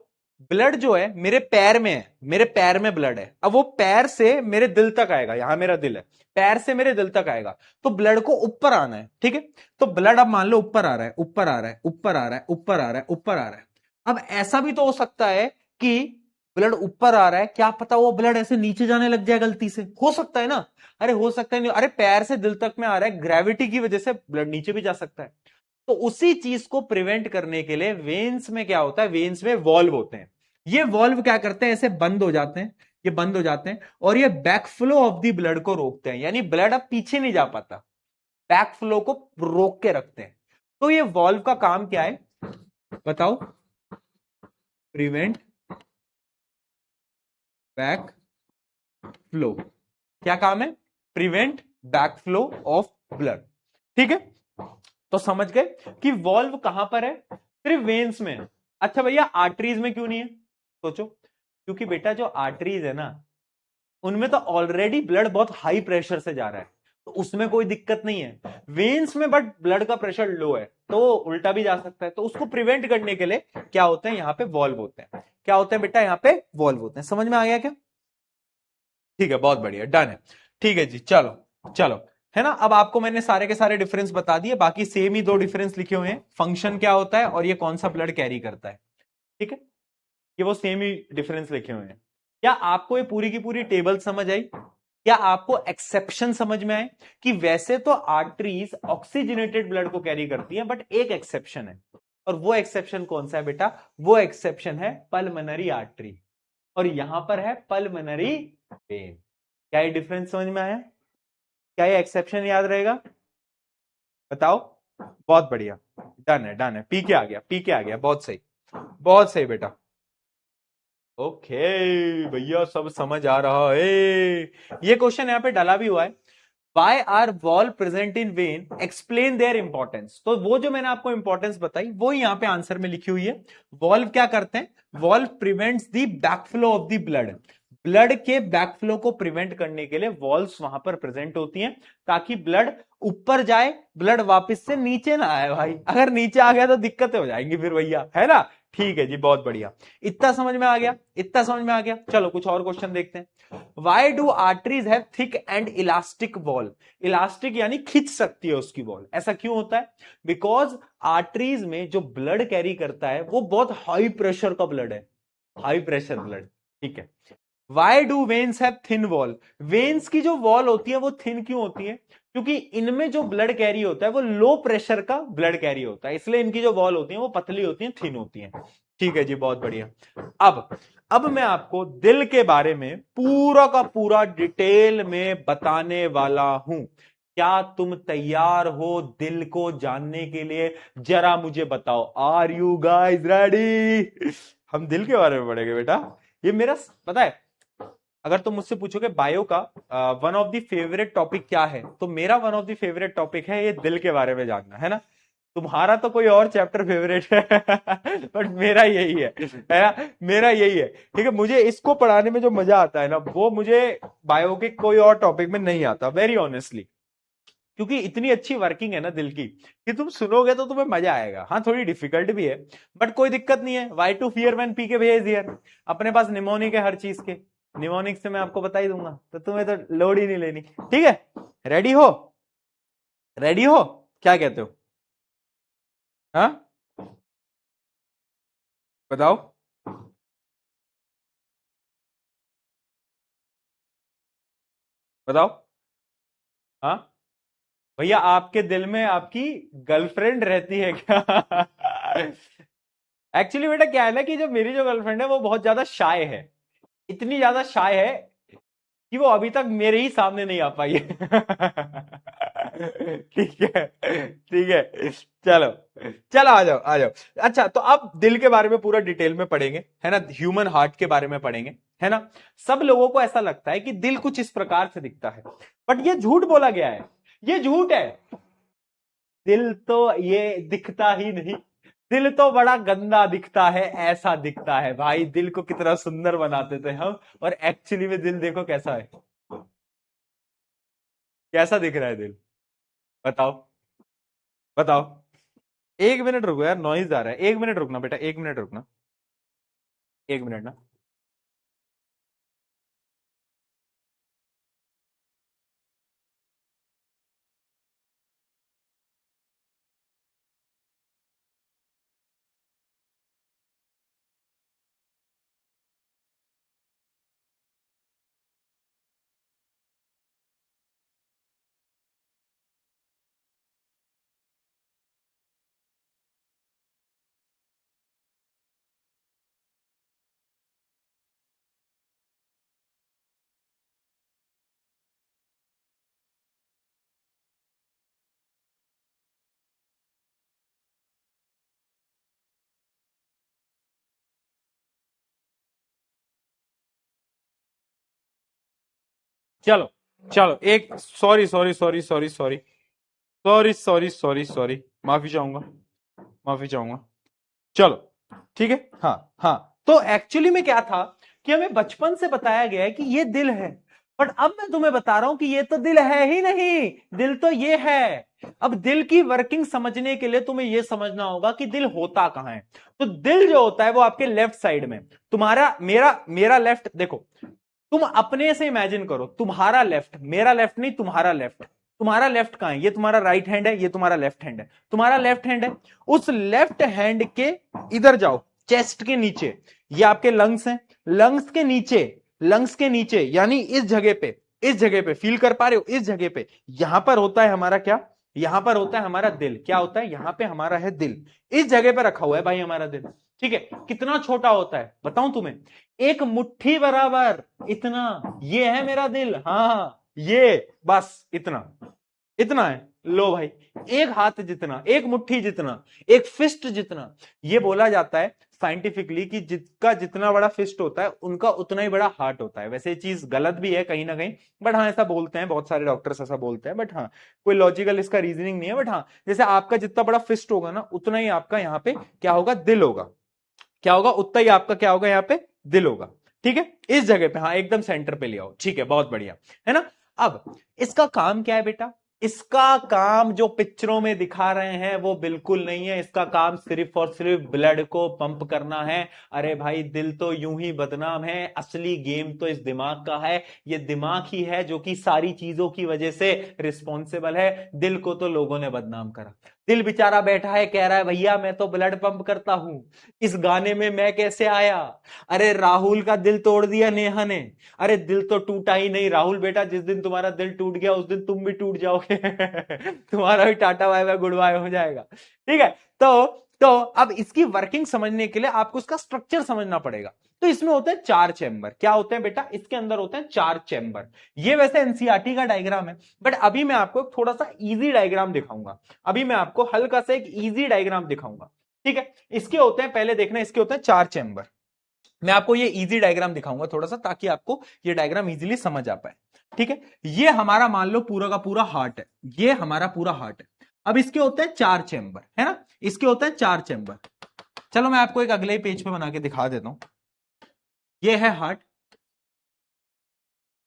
ब्लड जो है मेरे पैर में है, मेरे पैर में ब्लड है, अब वो पैर से मेरे दिल तक आएगा, यहां मेरा दिल है, पैर से मेरे दिल तक आएगा, तो ब्लड को ऊपर आना है। ठीक है, तो ब्लड अब मान लो ऊपर आ रहा है, ऊपर आ रहा है, ऊपर आ रहा है, ऊपर आ रहा है, ऊपर आ रहा है। अब ऐसा भी तो हो सकता है कि ब्लड ऊपर आ रहा है, क्या पता वो ब्लड ऐसे नीचे जाने लग जाए गलती से, हो सकता है ना। अरे हो सकता है नहीं, अरे पैर से दिल तक में आ रहा है, ग्रेविटी की वजह से ब्लड नीचे भी जा सकता है। तो उसी चीज को प्रिवेंट करने के लिए वेन्स में क्या होता है, वेन्स में वॉल्व होते हैं। ये वॉल्व क्या करते हैं, ऐसे बंद हो जाते हैं, ये बंद हो जाते हैं, और ये बैकफ्लो ऑफ द ब्लड को रोकते हैं, यानी ब्लड अब पीछे नहीं जा पाता, बैकफ्लो को रोक के रखते हैं। तो ये वॉल्व का काम क्या है बताओ? Prevent back flow. क्या काम है? Prevent back flow of blood. ठीक है, तो समझ गए कि वॉल्व कहां पर है? सिर्फ वेन्स में है। अच्छा भैया आर्टरीज में क्यों नहीं है? सोचो, क्योंकि बेटा जो आर्टरीज है ना, उनमें तो ऑलरेडी ब्लड बहुत हाई प्रेशर से जा रहा है, तो उसमें कोई दिक्कत नहीं है। वेन्स में बट ब्लड का प्रेशर लो है, तो उल्टा भी जा सकता है। तो उसको प्रिवेंट करने के लिए क्या होते हैं, यहाँ पे वॉल्व होते हैं। क्या होते हैं बेटा? यहाँ पे वॉल्व होते हैं। समझ में आ गया क्या? ठीक है, बहुत बढ़िया, डन है। ठीक है जी, चलो चलो, है ना। अब आपको मैंने सारे के सारे डिफरेंस बता दिए, बाकी सेम ही दो डिफरेंस लिखे हुए हैं, फंक्शन क्या होता है और ये कौन सा ब्लड कैरी करता है। ठीक है, ये वो सेम ही डिफरेंस लिखे हुए हैं। क्या आपको ये पूरी की पूरी टेबल समझ आई? क्या आपको एक्सेप्शन समझ में आए कि वैसे तो आर्टरीज ऑक्सीजनेटेड ब्लड को कैरी करती है, बट एक एक्सेप्शन है, और वो एक्सेप्शन कौन सा है बेटा? वो एक्सेप्शन है पल्मोनरी आर्टरी, और यहां पर है पल्मोनरी वेन। क्या ये डिफरेंस समझ में आया? क्या ये एक्सेप्शन याद रहेगा? बताओ। बहुत बढ़िया, डन है, डन है, पी के आ गया, पी के आ गया, बहुत सही, बहुत सही बेटा। ओके भैया, सब समझ आ रहा है। ये क्वेश्चन यहां पे डाला भी हुआ है, why are valve present in vein, explain their importance. तो वो जो मैंने आपको इंपॉर्टेंस बताई वो यहां पे आंसर में लिखी हुई है। वॉल्व क्या करते हैं? Valve prevents the backflow of the blood, blood के बैकफ्लो को प्रिवेंट करने के लिए वॉल्व्स वहां पर प्रेजेंट होती हैं, ताकि ब्लड ऊपर जाए, ब्लड वापस से नीचे ना आए। भाई अगर नीचे आ गया तो दिक्कतें हो जाएंगी फिर भैया, है ना। ठीक है जी, बहुत बढ़िया, इतना समझ में आ गया, इतना समझ में आ गया। चलो कुछ और क्वेश्चन देखते हैं। Why do arteries have thick and elastic wall? Elastic यानी खिंच सकती है उसकी वॉल, ऐसा क्यों होता है? बिकॉज आर्टरीज में जो ब्लड कैरी करता है वो बहुत हाई प्रेशर का ब्लड है, हाई प्रेशर ब्लड। ठीक है, why do veins have thin wall? Veins की जो वॉल होती है वो थिन क्यों होती है? क्योंकि इनमें जो ब्लड कैरी होता है वो लो प्रेशर का ब्लड कैरी होता है, इसलिए इनकी जो वॉल होती है वो पतली होती है, थिन होती है। ठीक है जी, बहुत बढ़िया। अब मैं आपको दिल के बारे में पूरा का पूरा डिटेल में बताने वाला हूं क्या तुम तैयार हो दिल को जानने के लिए? जरा मुझे बताओ, आर यू गाइस रेडी? हम दिल के बारे में पढ़ेंगे बेटा। ये मेरा पता है, अगर तुम मुझसे पूछोगे बायो का one of the favourite topic क्या है, तो मेरा one of the favourite topic है ये दिल के बारे में जानना, है ना। तुम्हारा तो कोई और चैप्टर फेवरेट है बट मेरा यही है ना, मेरा यही है। ठीक है, मुझे इसको पढ़ाने में जो मजा आता है ना, वो मुझे बायो के कोई और टॉपिक में नहीं आता, वेरी ऑनेस्टली। क्योंकि इतनी अच्छी वर्किंग है ना दिल की, कि तुम सुनोगे तो तुम्हें मजा आएगा। हाँ, थोड़ी डिफिकल्ट भी है, बट कोई दिक्कत नहीं है। Why to fear when P K भैया इज हियर। अपने पास निमोनिक है हर चीज के, निमोनिक से मैं आपको बता ही दूंगा, तो तुम्हें तो लोड ही नहीं लेनी। ठीक है, रेडी हो? रेडी हो, क्या कहते हो? हाँ, बताओ। बताओ। हाँ, भैया आपके दिल में आपकी गर्लफ्रेंड रहती है क्या? एक्चुअली बेटा क्या है ना, कि जो मेरी जो गर्लफ्रेंड है वो बहुत ज्यादा शाय है, इतनी ज्यादा शाय है कि वो अभी तक मेरे ही सामने नहीं आ पाई है। ठीक है, ठीक है, चलो। चलो आ जाओ, आ जाओ। अच्छा, तो अब दिल के बारे में पूरा डिटेल में पढ़ेंगे, है ना, ह्यूमन हार्ट के बारे में पढ़ेंगे, है ना। सब लोगों को ऐसा लगता है कि दिल कुछ इस प्रकार से दिखता है, बट ये झूठ बोला गया है, ये झूठ है। दिल तो ये दिखता ही नहीं, दिल तो बड़ा गंदा दिखता है, ऐसा दिखता है भाई। दिल को कितना सुंदर बनाते थे हम, और एक्चुअली में दिल देखो कैसा है, कैसा दिख रहा है दिल, बताओ। बताओ। एक मिनट रुको यार, नॉइज आ रहा है, एक मिनट रुकना बेटा, एक मिनट रुकना, एक मिनट ना। चलो, चलो, एक sorry sorry sorry sorry sorry sorry sorry sorry sorry, माफी चाहूंगा, माफी चाहूंगा। चलो, ठीक है। हाँ, हाँ। तो एक्चुअली में क्या था, कि हमें बचपन से बताया गया है कि ये दिल है, बट अब मैं तुम्हें बता रहा हूं कि ये तो दिल है ही नहीं, दिल तो ये है। अब दिल की वर्किंग समझने के लिए तुम्हें यह समझना होगा कि दिल होता कहां है। तो दिल जो होता है वो आपके लेफ्ट साइड में, तुम्हारा मेरा मेरा लेफ्ट देखो, तुम अपने से इमेजिन करो, तुम्हारा लेफ्ट, मेरा लेफ्ट नहीं, तुम्हारा लेफ्ट। तुम्हारा लेफ्ट कहां है? ये तुम्हारा राइट हैंड है, ये तुम्हारा लेफ्ट हैंड है, तुम्हारा लेफ्ट हैंड है। उस लेफ्ट हैंड के इधर जाओ, चेस्ट के नीचे, ये आपके लंग्स हैं, लंग्स के नीचे, लंग्स के नीचे यानी इस जगह पे, इस जगह पे फील कर पा रहे हो, इस जगह पे, यहां पर होता है हमारा क्या, यहां पर होता है हमारा दिल। क्या होता है? यहां पे हमारा है दिल, इस जगह पे रखा हुआ है भाई हमारा दिल। ठीक है, कितना छोटा होता है बताऊं तुम्हें? एक मुट्ठी बराबर, इतना, ये है मेरा दिल। हाँ, ये बस इतना, इतना है। लो भाई, एक हाथ जितना, एक मुट्ठी जितना, एक फिस्ट जितना। ये बोला जाता है साइंटिफिकली कि जिसका जितना बड़ा फिस्ट होता है उनका उतना ही बड़ा हार्ट होता है। वैसे ये चीज गलत भी है कहीं ना कहीं, बट हाँ ऐसा बोलते हैं, बहुत सारे डॉक्टर्स ऐसा बोलते हैं, बट हाँ कोई लॉजिकल इसका रीजनिंग नहीं है। बट हाँ, जैसे आपका जितना बड़ा फिस्ट होगा ना, उतना ही आपका यहाँ पे क्या होगा, दिल होगा। क्या होगा? उतना ही आपका क्या होगा यहाँ पे, दिल होगा। ठीक है, इस जगह पे, हाँ एकदम सेंटर पे ले आओ। ठीक है, बहुत बढ़िया, है ना। अब इसका काम क्या है बेटा? इसका काम जो पिक्चरों में दिखा रहे हैं वो बिल्कुल नहीं है। इसका काम सिर्फ और सिर्फ ब्लड को पंप करना है। अरे भाई, दिल तो यूं ही बदनाम है, असली गेम तो इस दिमाग का है। ये दिमाग ही है जो कि सारी चीजों की वजह से रिस्पॉन्सिबल है। दिल को तो लोगों ने बदनाम करा। दिल बेचारा बैठा है, कह रहा है भैया मैं तो ब्लड पंप करता हूं, इस गाने में मैं कैसे आया? अरे राहुल का दिल तोड़ दिया नेहा ने। अरे दिल तो टूटा ही नहीं राहुल बेटा, जिस दिन तुम्हारा दिल टूट गया उस दिन तुम भी टूट जाओगे। तुम्हारा भी tata bye bye goodbye हो जाएगा। ठीक है, तो तो अब इसकी वर्किंग समझने के लिए आपको इसका स्ट्रक्चर समझना पड़ेगा। तो इसमें होते हैं 4 चैम्बर। क्या होते हैं बेटा? इसके अंदर होते हैं 4 चैम्बर। ये वैसे एनसीईआरटी का डायग्राम है, बट अभी मैं आपको थोड़ा सा इजी डायग्राम दिखाऊंगा। अभी मैं आपको हल्का सा एक इजी डायग्राम दिखाऊंगा, ठीक है? इसके होते हैं, पहले देखना, इसके होते हैं 4 चैम्बर। मैं आपको ये इजी डायग्राम दिखाऊंगा थोड़ा सा, ताकि आपको ये डायग्राम इजीली समझ आ पाए, ठीक है? ये हमारा मान लो पूरा का पूरा हार्ट है, ये हमारा पूरा हार्ट है। अब इसके होते हैं 4 चैम्बर, है ना? इसके होते हैं 4 चैम्बर। चलो मैं आपको एक अगले पेज पे बना के दिखा देता हूं। ये है हार्ट,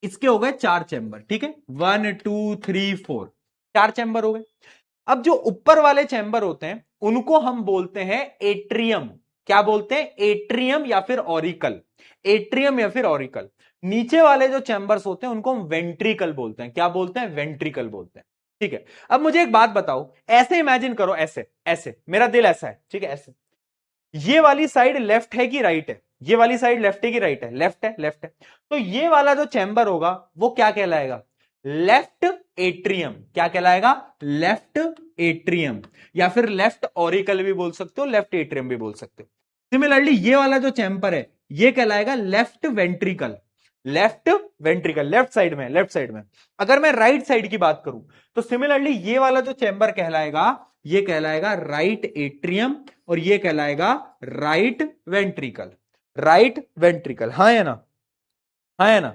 इसके हो गए 4 चैम्बर, ठीक है? 1 2 3 4, 4 चैम्बर हो गए। अब जो ऊपर वाले चैम्बर होते हैं उनको हम बोलते हैं एट्रियम। क्या बोलते हैं? एट्रियम या फिर ऑरिकल। एट्रियम या फिर ऑरिकल। नीचे वाले जो चैम्बर्स होते हैं उनको हम वेंट्रिकल बोलते हैं। क्या बोलते हैं? वेंट्रिकल बोलते हैं, ठीक है? अब मुझे एक बात बताओ, ऐसे इमेजिन करो, ऐसे ऐसे मेरा दिल ऐसा है, ठीक है? ऐसे ये वाली साइड लेफ्ट है कि राइट है? ये वाली साइड लेफ्ट है कि राइट है? लेफ्ट है, लेफ्ट है। तो ये वाला जो चैम्बर होगा वो क्या कहलाएगा? Left atrium. क्या कहलाएगा? लेफ्ट एट्रियम, या फिर लेफ्ट ऑरिकल भी बोल सकते हो, लेफ्ट एट्रियम भी बोल सकते हो। सिमिलरली ये वाला जो चैम्बर है ये कहलाएगा left ventricle. Left ventricle, left side में, लेफ्ट साइड में। अगर मैं राइट साइड की बात करूं तो सिमिलरली ये वाला जो चैम्बर कहलाएगा, ये कहलाएगा राइट एट्रियम, और ये कहलाएगा राइट वेंट्रिकल। राइट वेंट्रिकल, हाँ है ना? हाँ है ना?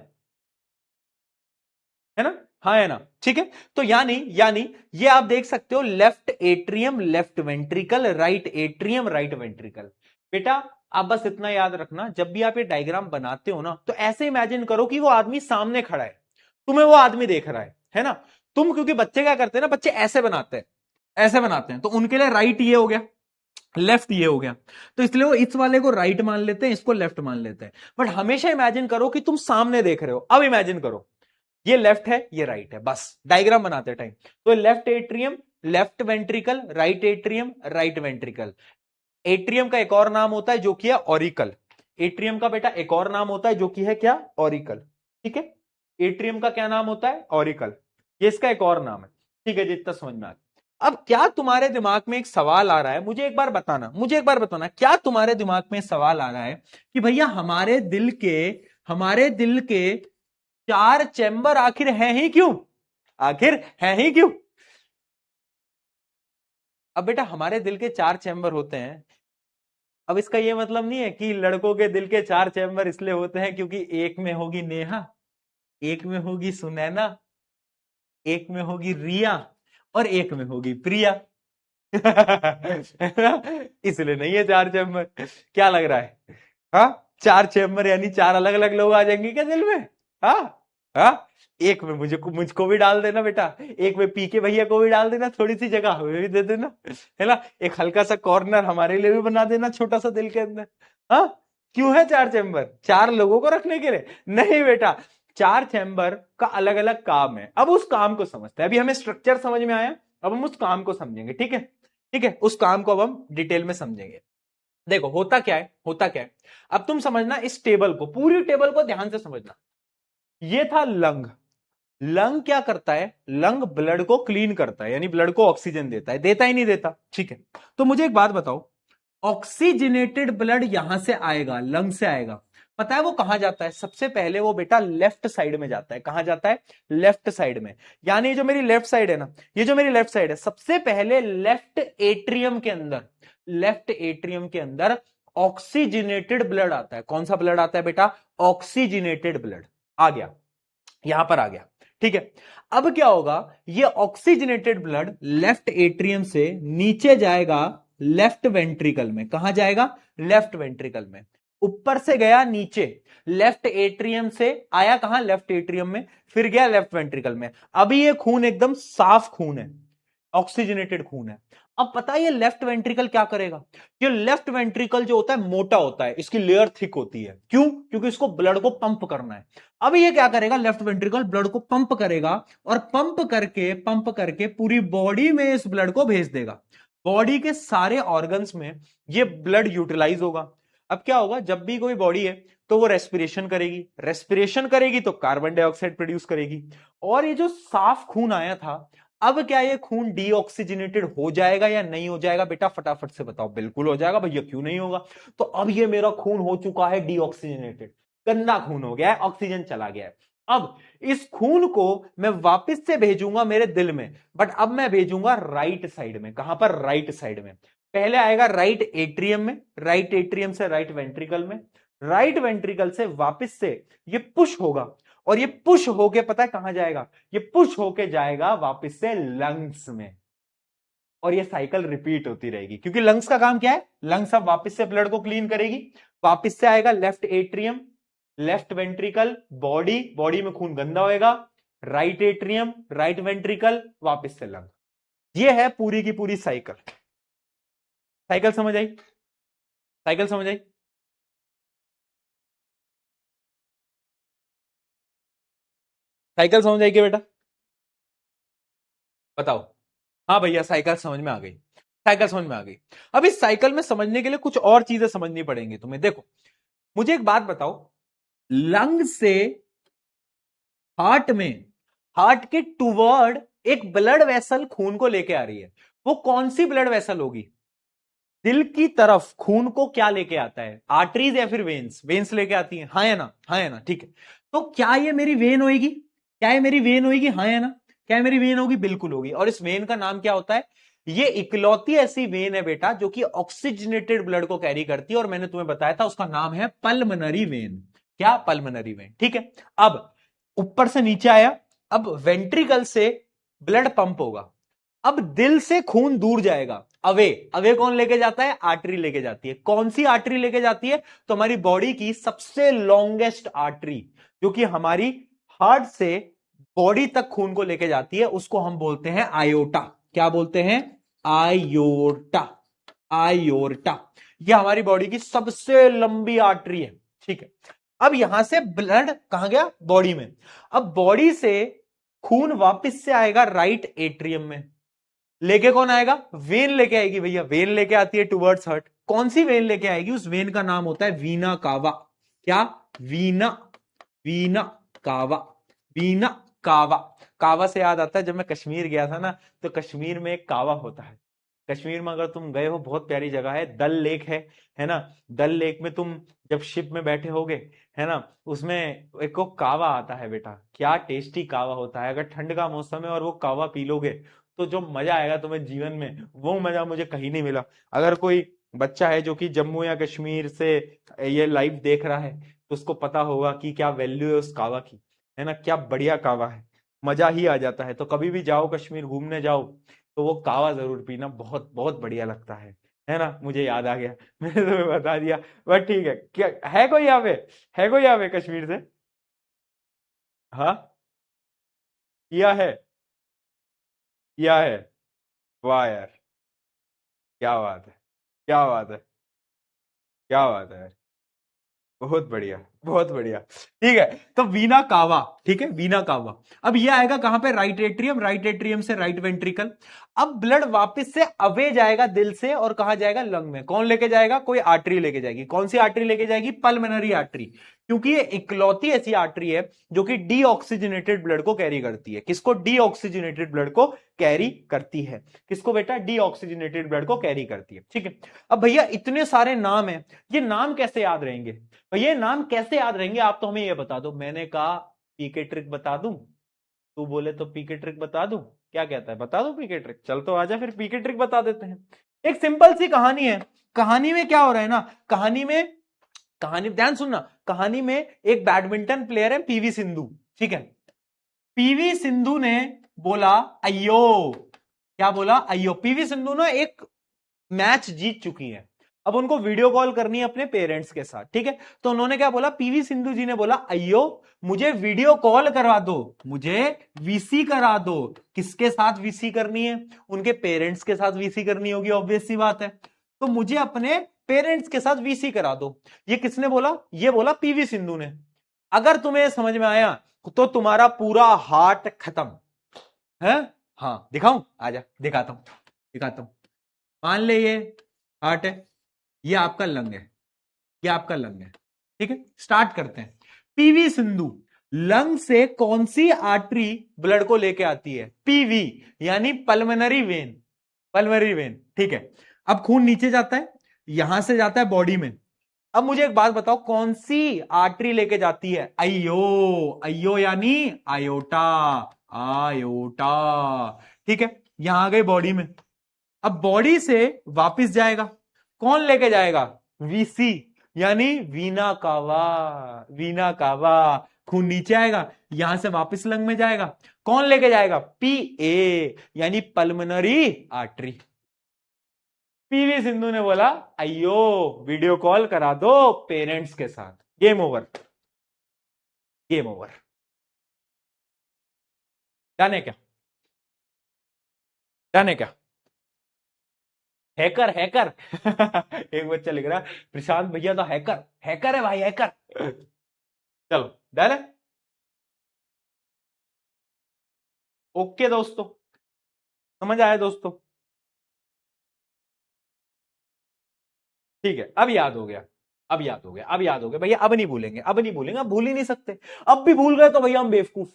है ना? हाँ है ना? ठीक है। तो यानी यानी ये आप देख सकते हो, left atrium left ventricle, right atrium right ventricle. बेटा आप बस इतना याद रखना, जब भी आप ये डायग्राम बनाते हो ना, तो ऐसे इमेजिन करो कि वो आदमी सामने खड़ा है, तुम्हें वो आदमी देख रहा है ना? तुम, क्योंकि बच्चे क्या करते हैं ना, बच्चे ऐसे बनाते हैं, ऐसे बनाते हैं, तो उनके लिए राइट ये हो गया, लेफ्ट ये हो गया, तो इसलिए वो इस वाले को राइट मान लेते हैं, इसको लेफ्ट मान लेते हैं। बट हमेशा इमेजिन करो कि तुम सामने देख रहे हो। अब इमेजिन करो ये लेफ्ट है, ये राइट है, बस डायग्राम बनाते टाइम। तो left atrium left ventricle, right atrium right ventricle. Atrium का एक और नाम होता है जो कि है ऑरिकल। एट्रियम का बेटा एक और नाम होता है जो कि है क्या? ऑरिकल, ठीक है? एट्रियम का क्या नाम होता है? ऑरिकल। ये इसका एक और नाम है, ठीक है जी? इतना समझ में आ गया। अब क्या तुम्हारे दिमाग में एक सवाल आ रहा है, मुझे एक बार बताना, मुझे एक बार बताना, क्या तुम्हारे दिमाग में सवाल आ रहा है कि भैया हमारे दिल के 4 चैम्बर आखिर हैं ही क्यों? आखिर हैं ही क्यों? अब बेटा हमारे दिल के 4 चैम्बर होते हैं। अब इसका यह मतलब नहीं है कि लड़कों के दिल के 4 चैम्बर इसलिए होते हैं क्योंकि एक में होगी नेहा, एक में होगी सुनैना, एक में होगी रिया, और एक में होगी प्रिया। इसलिए नहीं है 4 चैम्बर। क्या लग रहा है? हाँ, 4 चैम्बर यानी 4 अलग अलग लोग आ जाएंगे क्या दिल में? हाँ हाँ। एक में मुझको भी डाल देना बेटा, एक में पी के भैया को भी डाल देना, थोड़ी सी जगह हमें भी दे देना, है ना? एक हल्का सा कॉर्नर हमारे लिए भी बना देना, छोटा सा दिल के अंदर। हाँ, क्यों है 4 चैम्बर? 4 लोगों को रखने के लिए नहीं बेटा, 4 चैम्बर का अलग अलग काम है। अब उस काम को समझते हैं। अभी हमें स्ट्रक्चर समझ में आया, अब हम उस काम को समझेंगे, ठीक है? ठीक है, उस काम को अब हम डिटेल में समझेंगे। देखो होता क्या है, होता क्या है, अब तुम समझना, इस टेबल को, पूरी टेबल को ध्यान से समझना। ये था लंग। लंग क्या करता है? लंग ब्लड को क्लीन करता है, यानी ब्लड को ऑक्सीजन देता है, देता ही नहीं देता? ठीक है। तो मुझे एक बात बताओ, ऑक्सीजनेटेड ब्लड यहां से आएगा, लंग से आएगा, पता है वो कहां जाता है? सबसे पहले वो बेटा लेफ्ट साइड में जाता है। कहां जाता है? लेफ्ट साइड में। यानी ये जो मेरी लेफ्ट साइड है ना, ये जो मेरी लेफ्ट साइड है, सबसे पहले लेफ्ट एट्रियम के अंदर, लेफ्ट एट्रियम के अंदर ऑक्सीजनेटेड ब्लड आता है। कौन सा ब्लड आता है बेटा? ऑक्सीजनेटेड ब्लड आ गया, यहां पर आ गया, ठीक है? अब क्या होगा, ये ऑक्सीजनेटेड ब्लड लेफ्ट एट्रियम से नीचे जाएगा लेफ्ट वेंट्रिकल में। कहां जाएगा? लेफ्ट वेंट्रिकल में। ऊपर से गया नीचे, लेफ्ट एट्रियम से आया कहां? लेफ्ट एट्रियम में, फिर गया लेफ्ट वेंट्रिकल में। अभी ये खून एकदम साफ खून है, ऑक्सीजनेटेड खून है। अब पता है ये लेफ्ट वेंट्रिकल क्या करेगा? ये लेफ्ट वेंट्रिकल जो होता है मोटा होता है, इसकी लेयर थिक होती है। क्यों? क्योंकि इसको ब्लड को पंप करना है। अब ये क्या करेगा? लेफ्ट वेंट्रिकल ब्लड को पंप करेगा, और पंप करके पूरी बॉडी में इस ब्लड को भेज देगा। बॉडी के सारे ऑर्गन्स में ये ब्लड यूटिलाइज होगा। अब क्या होगा, जब भी कोई बॉडी है तो वो रेस्पिरेशन करेगी, रेस्पिरेशन करेगी तो कार्बन डाइऑक्साइड प्रोड्यूस करेगी, और ये जो साफ खून आया था, अब क्या ये खून डीऑक्सीजनेटेड हो जाएगा या नहीं हो जाएगा बेटा, फटाफट से बताओ। बिल्कुल हो जाएगा भैया, क्यों नहीं होगा। तो अब ये मेरा खून हो चुका है डीऑक्सीजनेटेड, गंदा खून हो गया है, ऑक्सीजन चला गया है। अब इस खून को मैं वापस से भेजूंगा मेरे दिल में, बट अब मैं भेजूंगा राइट साइड में। कहां पर? राइट साइड में। पहले आएगा राइट एट्रियम में, राइट एट्रियम से राइट वेंट्रिकल में, राइट वेंट्रिकल से वापस से ये पुश होगा, और ये पुश होके पता है कहां जाएगा? ये पुश होके जाएगा वापस से लंग्स में, और ये साइकिल रिपीट होती रहेगी, क्योंकि लंग्स का काम क्या है? लंग्स अब वापस से ब्लड को क्लीन करेगी। वापस से आएगा left atrium, left ventricle, body, body में खून गंदा होएगा, राइट एट्रियम, राइट वेंट्रिकल, वापस से लंग। ये है पूरी की पूरी साइकिल। साइकिल समझ आई? साइकिल समझ आई? साइकिल समझ आई क्या बेटा? बताओ। हाँ भैया, साइकिल समझ में आ गई, साइकिल समझ में आ गई। अब इस साइकिल में समझने के लिए कुछ और चीजें समझनी पड़ेंगी तुम्हें। देखो, मुझे एक बात बताओ, लंग से हार्ट में, हार्ट के टूवर्ड एक ब्लड वेसल खून को लेके आ रही है, वो कौन सी ब्लड वेसल होगी? दिल की तरफ खून को क्या लेके आता है? आर्टरीज या फिर वेन्स? वेन्स लेके आती है, हाँ या ना? हाँ या ना? ठीक है। तो क्या ये मेरी वेन होगी? क्या ये मेरी वेन होगी? हाँ या ना? क्या ये मेरी वेन होगी? बिल्कुल होगी। और इस वेन का नाम क्या होता है? ये इकलौती ऐसी वेन है बेटा जो कि ऑक्सीजनेटेड ब्लड को कैरी करती है, और मैंने तुम्हें बताया था उसका नाम है पल्मनरी वेन। क्या? Pulmonary when. ठीक है। अब ऊपर से नीचे आया, अब वेंट्रिकल से ब्लड पंप होगा, अब दिल से खून दूर जाएगा, अवे। अवे कौन लेके जाता है? आर्टरी लेके जाती है। कौन सी आर्टरी लेके जाती है? तो हमारी बॉडी की सबसे लॉन्गेस्ट आर्टरी, जो कि हमारी हार्ट से बॉडी तक खून को लेके जाती है, उसको हम बोलते हैं आयोटा। क्या बोलते हैं? आयोटा। आयोटा। यह हमारी बॉडी की सबसे लंबी आर्टरी है। ठीक है। अब यहां से ब्लड कहां गया? बॉडी में। अब बॉडी से खून वापस से आएगा राइट एट्रियम में। लेके कौन आएगा? वेन लेके आएगी भैया, वेन लेके आती है टुवर्ड्स हार्ट। कौन सी वेन लेके आएगी? उस वेन का नाम होता है वीना कावा। क्या? वीना, वीना कावा, वीना कावा। कावा से याद आता है, जब मैं कश्मीर गया था ना, तो कश्मीर में एक कावा होता है। कश्मीर में अगर तुम गए हो, बहुत प्यारी जगह है, दल लेक है ना। दल लेक में तुम जब शिप में बैठे होगे, है ना, उसमें एक को कावा आता है बेटा। क्या टेस्टी कावा होता है। अगर ठंड का मौसम है और वो कावा पी लोगे, तो जो मजा आएगा तुम्हें जीवन में, वो मजा मुझे कहीं नहीं मिला। अगर कोई बच्चा है जो कि जम्मू या कश्मीर से ये लाइव देख रहा है, तो उसको पता होगा कि क्या वैल्यू है उस कावा की, है ना। क्या बढ़िया कावा है, मजा ही आ जाता है। तो कभी भी जाओ कश्मीर घूमने जाओ, तो वो कावा जरूर पीना, बहुत बहुत बढ़िया लगता है ना। मुझे याद आ गया, मैंने तुम्हें बता दिया। बट ठीक है, क्या है कोई यहाँ पे? है कोई यहाँ पे कश्मीर से? हाँ, किया है, किया है। वाह यार, क्या बात है, क्या बात है, क्या बात है। बहुत बढ़िया, बहुत बढ़िया। ठीक है। तो वीना कावा, ठीक है, वीना कावा। अब ये आएगा कहां पे? राइट एट्रियम, राइट एट्रियम से राइट वेंट्रिकल। अब ब्लड वापस से अवे जाएगा दिल से, और कहा जाएगा? लंग में। कौन लेके जाएगा? कोई आर्टरी लेके जाएगी। कौन सी आर्टरी लेके जाएगी? Pulmonary artery. क्योंकि ये इकलौती ऐसी आर्टरी है जो कि डीऑक्सीजनेटेड ब्लड को कैरी करती है। किसको? डीऑक्सीजनेटेड ब्लड को कैरी करती है। किसको बेटा? डीऑक्सीजनेटेड ब्लड को कैरी करती है। ठीक है। अब भैया इतने सारे नाम है, ये नाम कैसे याद रहेंगे? तो ये नाम कैसे याद रहेंगे? आप तो हमें ये बता दो। मैंने कहा पीके ट्रिक बता दूं, तू बोले तो पीके ट्रिक बता दूं। क्या कहता है? बता दो पीके ट्रिक? चल तो आजा, फिर पीके ट्रिक बता देते हैं। एक सिंपल सी कहानी है। कहानी में क्या हो रहा है ना, कहानी में, कहानी ध्यान सुनना, कहानी में एक बैडमिंटन प्लेयर है पीवी सिंधु। ठीक है। पीवी सिंधु ने बोला अयो। क्या बोला? अयो। पीवी सिंधु ना एक मैच जीत चुकी है, अब उनको वीडियो कॉल करनी है अपने पेरेंट्स के साथ। ठीक है। तो उन्होंने क्या बोला? पीवी सिंधु जी ने बोला अयो, मुझे वीडियो कॉल करवा दो, मुझे वीसी करा दो। किसके साथ वीसी करनी है? उनके पेरेंट्स के साथ वीसी करनी होगी, ऑब्वियस सी बात है। तो मुझे अपने पेरेंट्स के साथ वीसी करा दो। ये किसने बोला? ये बोला पीवी सिंधु ने। अगर तुम्हें समझ में आया तो तुम्हारा पूरा हार्ट खत्म है। हाँ दिखाऊं? आजा दिखाता हूं, दिखाता हूं। मान ले ये हार्ट है, ये आपका लंग है, ये आपका लंग है। ठीक है। स्टार्ट करते हैं। पीवी सिंधु लंग से कौन सी आर्टरी ब्लड को लेके आती है? पीवी, यानी पल्मोनरी वेन। पल्मोनरी वेन, ठीक है। अब खून नीचे जाता है, यहां से जाता है बॉडी में। अब मुझे एक बात बताओ, कौन सी आर्टरी लेके जाती है? अयो, अयो यानी आयोटा, आयोटा, ठीक है। यहां आ गई बॉडी में। अब बॉडी से वापस जाएगा, कौन लेके जाएगा? वीसी, यानी वीना कावा, वीना कावा। खून नीचे आएगा, यहां से वापस लंग में जाएगा, कौन लेके जाएगा? पी ए, यानी पल्मोनरी आर्टरी। पीवी सिंधु ने बोला अयो वीडियो कॉल करा दो पेरेंट्स के साथ, game over, game over. Done है क्या? डन है क्या? हैकर, हैकर एक बच्चा लिख रहा है प्रशांत भैया तो हैकर, हैकर है भाई, हैकर। चलो डन है। ओके दोस्तों, समझ आया दोस्तों? ठीक है, अब याद हो गया, अब याद हो गया, अब याद हो गया भैया, अब नहीं भूलेंगे, अब नहीं भूलेंगे, अब भूल ही नहीं सकते। अब भी भूल गए तो भैया हम बेवकूफ।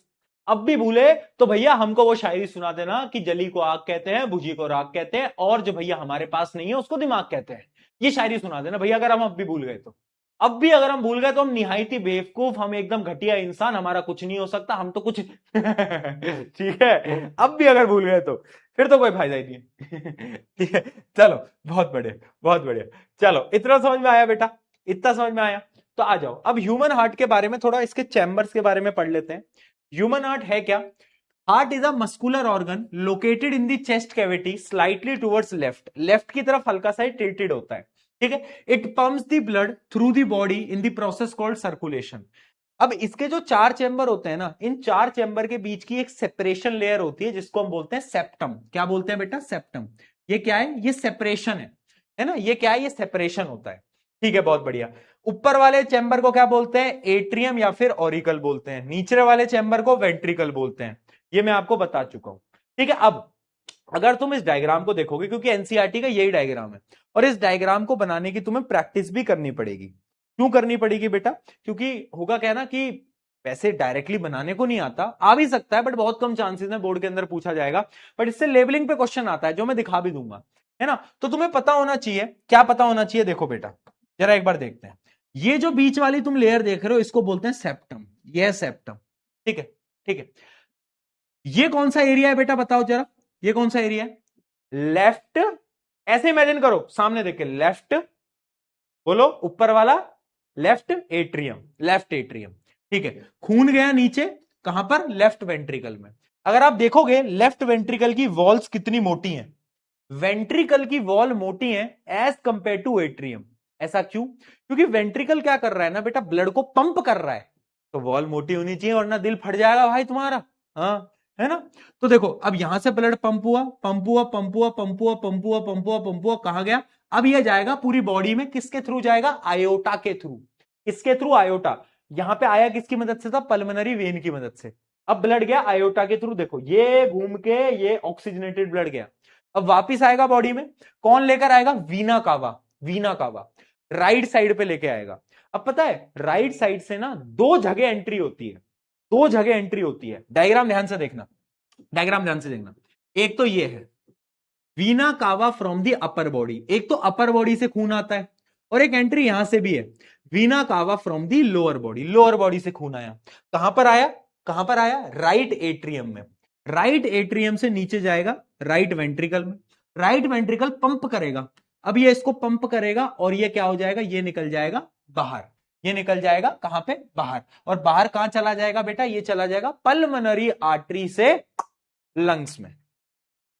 अब भी भूले तो भैया हमको वो शायरी सुना देना कि जली को आग कहते हैं, बुझी को राख कहते हैं, और जो भैया हमारे पास नहीं है उसको दिमाग कहते हैं। ये शायरी सुना देना भैया, अगर हम अब भी भूल गए तो। अब भी अगर हम भूल गए तो हम निहायती बेवकूफ, हम एकदम घटिया इंसान, हमारा कुछ नहीं हो सकता, हम तो कुछ ठीक है। अब भी अगर भूल गए तो फिर तो कोई फायदा ही नहीं है ठीक है। चलो, बहुत बढ़िया, बहुत बढ़िया। चलो, इतना समझ में आया बेटा? इतना समझ में आया? तो आ जाओ, अब ह्यूमन हार्ट के बारे में थोड़ा, इसके चैम्बर्स के बारे में पढ़ लेते हैं। ह्यूमन हार्ट है क्या? Heart is a muscular organ located in the chest cavity slightly towards left, left की तरफ हल्का सा टिल्टेड होता है, ठीक है। It pumps the blood through the body in the process called circulation. अब इसके जो चार चैम्बर होते हैं ना, इन चार चैम्बर के बीच की एक सेपरेशन लेयर होती है जिसको हम बोलते हैं सेप्टम। क्या बोलते हैं बेटा? सेप्टम। ये क्या है? ये सेपरेशन है ना, ये क्या है? ये सेपरेशन होता है, ठीक है, बहुत बढ़िया। ऊपर वाले चैम्बर को क्या बोलते हैं? एट्रियम या फिर ऑरिकल बोलते हैं। नीचे वाले चैम्बर को वेंट्रिकल बोलते हैं। ये मैं आपको बता चुका हूं, ठीक है। अब अगर तुम इस डायग्राम को देखोगे, क्योंकि एनसीईआरटी का यही डायग्राम है, और इस डायग्राम को बनाने की तुम्हें प्रैक्टिस भी करनी पड़ेगी। क्यों करनी पड़ेगी बेटा? क्योंकि होगा क्या ना कि वैसे डायरेक्टली बनाने को नहीं आता, आ भी सकता है बट बहुत कम चांसेस है बोर्ड के अंदर पूछा जाएगा, बट इससे लेबलिंग पे क्वेश्चन आता है जो मैं दिखा भी दूंगा, है ना। तो तुम्हें पता होना चाहिए, क्या पता होना चाहिए? देखो बेटा, जरा एक बार देखते हैं। ये जो बीच वाली तुम लेयर देख रहे हो इसको बोलते हैं सेप्टम, ये है सेप्टम, ठीक है, ठीक है। ये कौन सा एरिया है बेटा? बताओ जरा, ये कौन सा एरिया है? लेफ्ट, ऐसे इमेजिन करो, सामने देख के लेफ्ट बोलो, ऊपर वाला लेफ्ट एट्रियम, लेफ्ट एट्रियम, ठीक है। खून गया नीचे, कहां पर? लेफ्ट वेंट्रिकल में। अगर आप देखोगे लेफ्ट वेंट्रिकल की वॉल्स कितनी मोटी हैं, वेंट्रिकल की वॉल मोटी है एज कंपेयर टू एट्रियम। ऐसा क्यों? क्योंकि वेंट्रिकल क्या कर रहा है ना बेटा, ब्लड को पंप कर रहा है, तो वॉल मोटी होनी चाहिए वरना दिल फट जाएगा भाई तुम्हारा, हाँ, है ना। तो देखो, अब यहां से ब्लड पंप हुआ, पंप हुआ, पंप हुआ, पंप हुआ, पंप हुआ, पंप हुआ, पंप हुआ, कहां गया? अब यह जाएगा पूरी बॉडी में, किसके थ्रू जाएगा? आयोटा के थ्रू। किसके थ्रू? आयोटा। यहां पे आया किसकी मदद से था? पल्मोनरी वेन की मदद से। अब ब्लड गया आयोटा के थ्रू, देखो ये घूम के ये ऑक्सीजनेटेड ब्लड गया। अब वापिस आएगा बॉडी में, कौन लेकर आएगा? वीना कावा, वीना कावा राइट साइड पे लेके आएगा। अब पता है राइट साइड से ना दो जगह एंट्री होती है, दो जगह एंट्री होती है। डायग्राम ध्यान से देखना, डायग्राम ध्यान से देखना। एक तो ये है वीना कावा फ्रॉम दी अपर बॉडी, एक तो अपर बॉडी से खून आता है, और एक एंट्री यहां से भी है वीना कावा from the lower body, lower body से खून आया। कहां पर आया? कहां पर आया? राइट एट्रियम में। राइट एट्रियम से नीचे जाएगा राइट वेंट्रिकल में, राइट वेंट्रिकल पंप करेगा। अब ये इसको पंप करेगा और ये क्या हो जाएगा? ये निकल जाएगा बाहर, ये निकल जाएगा कहां पे? बाहर। और बाहर कहां चला जाएगा बेटा? ये चला जाएगा पल्मोनरी आर्टरी से लंग्स में,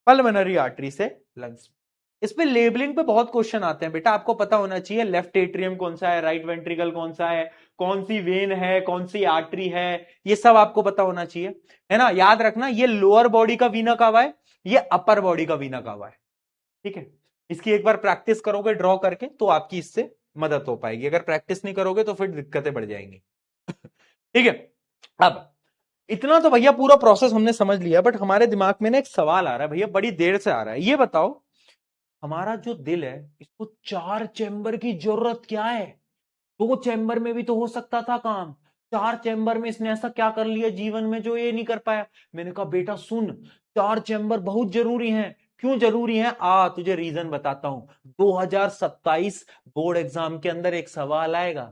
पल्मोनरी आर्टरी से लंग्स में। इस पे लेबलिंग पे बहुत क्वेश्चन आते हैं बेटा, आपको पता होना चाहिए लेफ्ट एट्रियम कौन सा है, राइट वेंट्रिकल कौन सा है, कौन सी वेन है, कौन सी आर्टरी है, ये सब आपको पता होना चाहिए, है ना। याद रखना, ये लोअर बॉडी का वीना कावा है, ये अपर बॉडी का वीना कावा है, ठीक है। इसकी एक बार प्रैक्टिस करोगे ड्रॉ करके तो आपकी इससे मदद हो पाएगी, अगर प्रैक्टिस नहीं करोगे तो फिर दिक्कतें बढ़ जाएंगी ठीक है। अब इतना तो भैया पूरा प्रोसेस हमने समझ लिया, बट हमारे दिमाग में ना एक सवाल आ रहा है भैया, बड़ी देर से आ रहा है। ये बताओ, हमारा जो दिल है इसको चार चैम्बर की जरूरत क्या है? दो चैम्बर में भी तो हो सकता था काम, 4 चैम्बर में इसने ऐसा क्या कर लिया जीवन में जो ये नहीं कर पाया। मैंने कहा बेटा सुन, 4 चैम्बर बहुत जरूरी हैं। क्यों जरूरी है, तुझे रीजन बताता हूं। 2027 बोर्ड एग्जाम के अंदर एक सवाल आएगा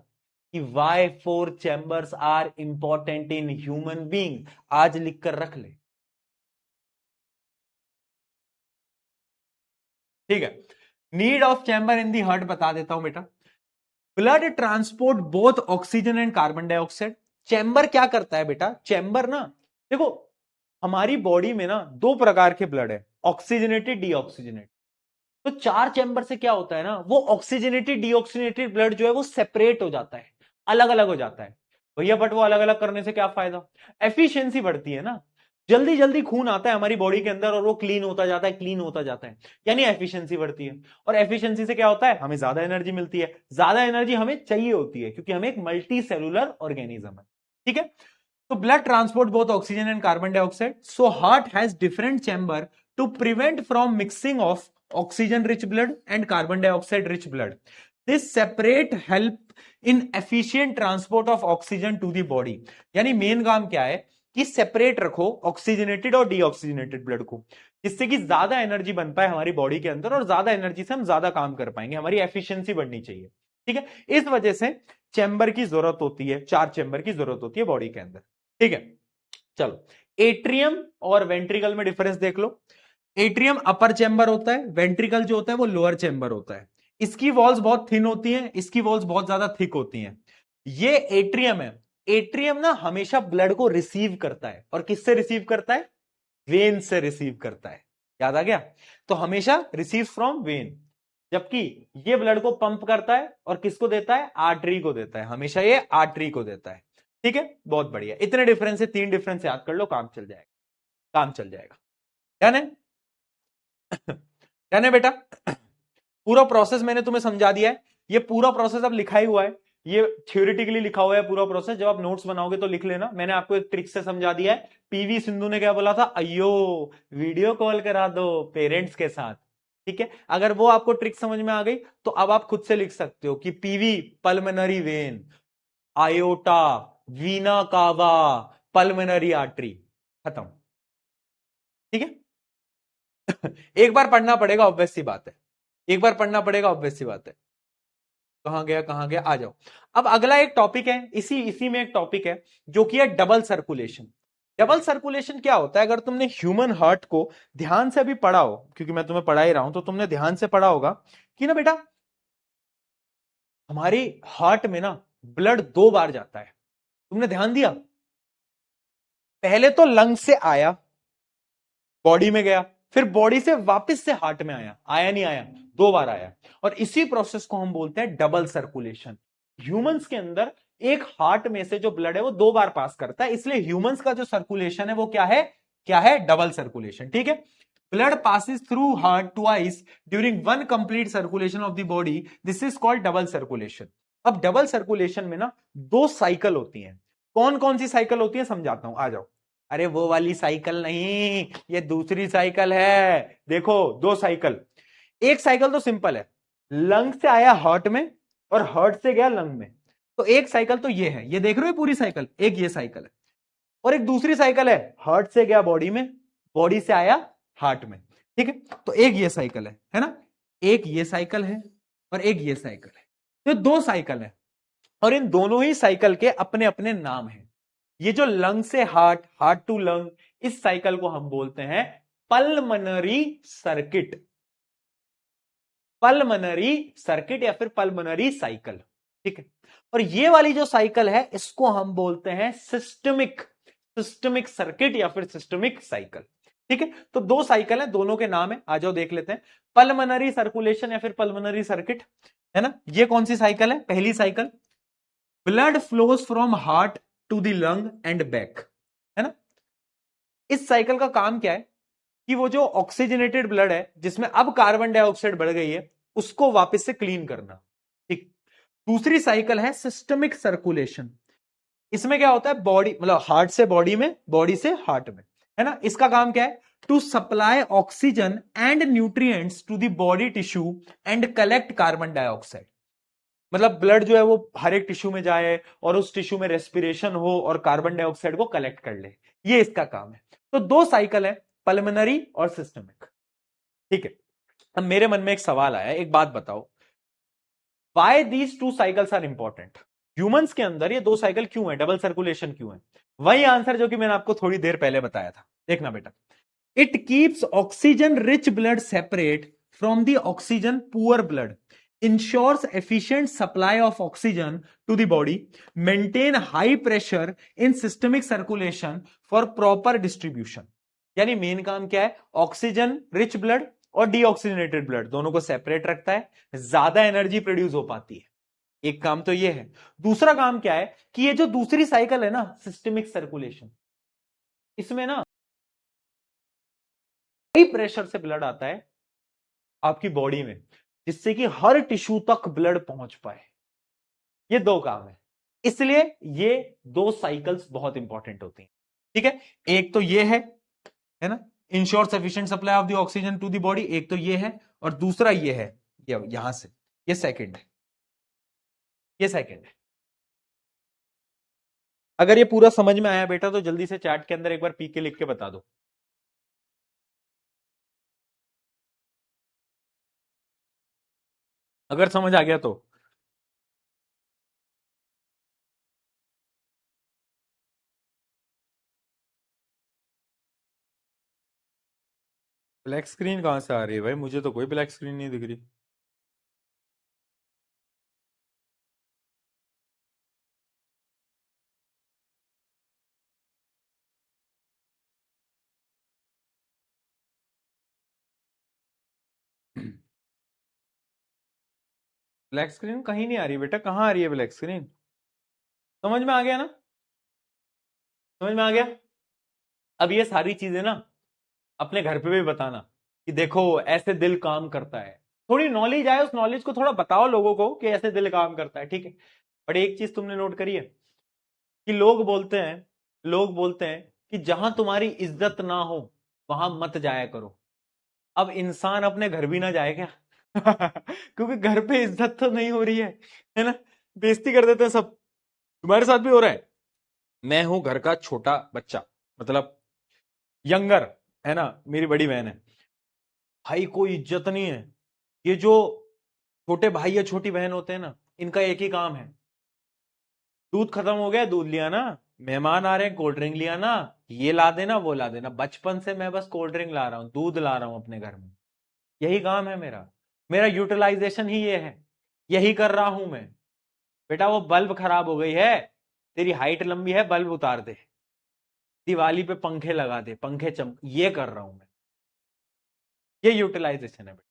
कि why 4 chambers are important in human being. आज लिख कर रख ले, ठीक है। Need of chamber in the heart बता देता हूं बेटा। Blood transport both oxygen and carbon dioxide. Chamber क्या करता है बेटा, चैम्बर ना, देखो हमारी बॉडी में ना दो प्रकार के ब्लड है, ऑक्सीजनेटेड डीऑक्सीजनेटेड। तो 4 चैम्बर से क्या होता है ना, वो ऑक्सीजनेटेड डीऑक्सीजनेटेड ब्लड जो है वो सेपरेट हो जाता है, अलग अलग हो जाता है भैया। बट वो अलग अलग करने से क्या फायदा, एफिशिएंसी बढ़ती है ना, जल्दी जल्दी खून आता है हमारी बॉडी के अंदर और वो क्लीन होता जाता है, क्लीन होता जाता है, यानी एफिशिएंसी बढ़ती है। और एफिशिएंसी से क्या होता है, हमें ज्यादा एनर्जी मिलती है, ज्यादा एनर्जी हमें चाहिए होती है क्योंकि हम एक मल्टी सेलुलर ऑर्गेनिज्म है, ठीक है। So blood transport both oxygen and carbon dioxide. So heart has different chamber to prevent from mixing of oxygen rich blood and carbon dioxide rich blood. This separate help in efficient transport of oxygen to the body. यानी main काम क्या है कि separate रखो oxygenated और deoxygenated blood को, जिससे कि ज्यादा एनर्जी बन पाए हमारी बॉडी के अंदर और ज्यादा एनर्जी से हम ज्यादा काम कर पाएंगे, हमारी एफिशिएंसी बढ़नी चाहिए, ठीक है। इस वजह से चैम्बर की जरूरत होती है, 4 चैम्बर की जरूरत होती है बॉडी के अंदर, ठीक है। चलो एट्रियम और वेंट्रिकल में डिफरेंस देख लो। एट्रियम अपर चैम्बर होता है, वेंट्रिकल जो होता है वो लोअर चैम्बर होता है। इसकी वॉल्स बहुत थिन होती हैं, इसकी वॉल्स बहुत ज्यादा थिक होती हैं। ये एट्रियम है, एट्रियम ना हमेशा ब्लड को रिसीव करता है, और किससे रिसीव करता है, वेन से रिसीव करता है, याद आ गया। तो हमेशा रिसीव फ्रॉम वेन, जबकि ये ब्लड को पंप करता है और किसको देता है, आर्टरी को देता है, हमेशा ये आर्टरी को देता है, ठीक है। बहुत बढ़िया, इतने डिफरेंस है, 3 डिफरेंस याद कर लो, काम चल जाएगा, काम चल जाएगा। डन है, डन है बेटा। पूरा प्रोसेस मैंने तुम्हें समझा दिया है, ये पूरा प्रोसेस अब लिखा ही हुआ है, ये थ्योरेटिकली लिखा हुआ है पूरा प्रोसेस। जब आप नोट्स बनाओगे तो लिख लेना, मैंने आपको एक ट्रिक से समझा दिया है। पीवी सिंधु ने क्या बोला था, अयो वीडियो कॉल करा दो पेरेंट्स के साथ, ठीक है। अगर वो आपको ट्रिक समझ में आ गई तो अब आप खुद से लिख सकते हो कि PV pulmonary vein, aorta, vena कावा, पल्मोनरी आर्टरी, खत्म, ठीक है। एक बार पढ़ना पड़ेगा, ऑब्वियस सी बात है, एक बार पढ़ना पड़ेगा, ऑब्वियस सी बात है। कहां गया कहां गया, आ जाओ। अब अगला एक टॉपिक है, इसी इसी में एक टॉपिक है जो कि है डबल सर्कुलेशन। डबल सर्कुलेशन क्या होता है, अगर तुमने ह्यूमन हार्ट को ध्यान से अभी पढ़ा हो, क्योंकि मैं तुम्हें पढ़ा ही रहा हूं तो तुमने ध्यान से पढ़ा होगा कि ना बेटा, हमारी हार्ट में ना ब्लड 2 बार जाता है, तुमने ध्यान दिया। पहले तो लंग से आया, बॉडी में गया, फिर बॉडी से वापस से हार्ट में आया, आया नहीं आया, 2 बार आया। और इसी प्रोसेस को हम बोलते हैं डबल सर्कुलेशन। ह्यूमंस के अंदर एक हार्ट में से जो ब्लड है वो 2 बार पास करता है, इसलिए ह्यूमंस का जो सर्कुलेशन है वो क्या है, क्या है, डबल सर्कुलेशन, ठीक है। Blood passes through heart twice during one complete circulation of the body, this is called double circulation. अब डबल सर्कुलेशन में ना 2 साइकिल होती हैं। कौन कौन सी साइकिल होती है समझाता हूं, आ जाओ। अरे वो वाली साइकिल नहीं, ये दूसरी साइकिल है। देखो 2 साइकिल, एक साइकिल तो सिंपल है, लंग से आया हार्ट में और हार्ट से गया लंग में, तो एक साइकिल तो ये है, ये देख रहे हो पूरी साइकिल, एक ये साइकिल है। और एक दूसरी साइकिल है, हार्ट से गया बॉडी में, बॉडी से आया हार्ट में, ठीक है। तो एक ये साइकिल है ना, एक ये साइकिल है और एक ये साइकिल है, तो 2 साइकिल है। और इन दोनों ही साइकिल के अपने अपने नाम हैं। ये जो लंग से हार्ट, हार्ट टू लंग, इस साइकिल को हम बोलते हैं पल्मोनरी सर्किट, पल्मोनरी सर्किट या फिर पल्मोनरी साइकिल, ठीक है। और ये वाली जो साइकिल है इसको हम बोलते हैं सिस्टमिक, सिस्टमिक सर्किट या फिर सिस्टमिक साइकिल, ठीक है। तो 2 साइकिल है, दोनों के नाम है, आ जाओ देख लेते हैं। पल्मोनरी सर्कुलेशन या फिर पल्मोनरी सर्किट, है ना, ये कौन सी साइकिल है, पहली cycle, blood flows from heart to the lung and back, है ना। इस साइकिल का काम क्या है कि वो जो ऑक्सीजनेटेड ब्लड है जिसमें अब कार्बन डाइऑक्साइड बढ़ गई है उसको वापस से क्लीन करना, ठीक। दूसरी साइकिल है सिस्टमिक सर्कुलेशन, इसमें क्या होता है, बॉडी मतलब हार्ट से बॉडी में, बॉडी से हार्ट में, है ना। इसका काम क्या है, to supply oxygen and nutrients to the body tissue and collect carbon dioxide. मतलब ब्लड जो है वो हर एक टिश्यू में जाए और उस टिश्यू में रेस्पिरेशन हो और कार्बन डाइऑक्साइड को कलेक्ट कर ले, ये इसका काम है। तो दो साइकिल है, पल्मोनरी और सिस्टमिक। ठीक है, अब मेरे मन में एक सवाल आया, एक बात बताओ, why these two cycles are important? Humans के अंदर ये दो साइकिल क्यों है, डबल सर्कुलेशन क्यों है? वही आंसर जो कि मैंने आपको थोड़ी देर पहले बताया था, देखना बेटा। It keeps oxygen rich blood separate from the oxygen poor blood, ensures efficient supply of oxygen to the body, maintain high pressure in systemic circulation for proper distribution। यानी मेन काम क्या है, ऑक्सीजन रिच ब्लड और deoxygenated blood दोनों को separate रखता है, ज्यादा एनर्जी प्रोड्यूस हो पाती है। एक काम तो ये है। दूसरा काम क्या है कि ये जो दूसरी साइकिल है ना, सिस्टमिक सर्कुलेशन, इसमें ना हाई प्रेशर से ब्लड आता है आपकी बॉडी में, जिससे कि हर टिश्यू तक ब्लड पहुंच पाए। ये दो काम है, इसलिए ये दो साइकिल्स बहुत इंपॉर्टेंट होती हैं। ठीक है, एक तो ये है ना, ensure sufficient supply of the oxygen to the body, एक तो ये है, और दूसरा ये है, यहां से, ये सेकंड है, ये सेकंड है। अगर ये पूरा समझ में आया बेटा तो जल्दी से चैट के अंदर एक बार पी के लिख के बता दो। अगर समझ आ गया तो ब्लैक स्क्रीन कहां से आ रही है भाई, मुझे तो कोई ब्लैक स्क्रीन नहीं दिख रही। ब्लैक स्क्रीन कहीं नहीं आ रही बेटा, कहां आ रही है ब्लैक स्क्रीन? समझ में आ गया ना, समझ में आ गया। अब ये सारी चीजें ना अपने घर पे भी बताना कि देखो ऐसे दिल काम करता है, थोड़ी नॉलेज आए, उस नॉलेज को थोड़ा बताओ लोगों को कि ऐसे दिल काम करता है। ठीक है, बट एक चीज तुमने नोट करी है कि लोग बोलते हैं कि जहां तुम्हारी इज्जत ना हो वहां मत जाया करो। अब इंसान अपने घर भी ना जाए क्या? क्योंकि घर पे इज्जत तो नहीं हो रही है ना, बेइज्जती कर देते हैं सब। तुम्हारे साथ भी हो रहा है। मैं हूं घर का छोटा बच्चा, मतलब यंगर, है ना, मेरी बड़ी बहन है, भाई कोई इज्जत नहीं है। ये जो छोटे भाई या छोटी बहन होते हैं ना, इनका एक ही काम है, दूध खत्म हो गया, दूध लिया ना, मेहमान आ रहे हैं, कोल्ड ड्रिंक लिया ना, ये ला देना वो ला देना। बचपन से मैं बस कोल्ड ड्रिंक ला रहा हूं, दूध ला रहा हूं अपने घर में, यही काम है मेरा। मेरा यूटिलाइजेशन ही ये है, यही कर रहा हूं मैं। बेटा वो बल्ब खराब हो गई है, तेरी हाइट लंबी है, बल्ब उतार दे, दिवाली पे पंखे लगा दे, पंखे चमक, ये कर रहा हूं मैं, ये यूटिलाइजेशन है बेटा।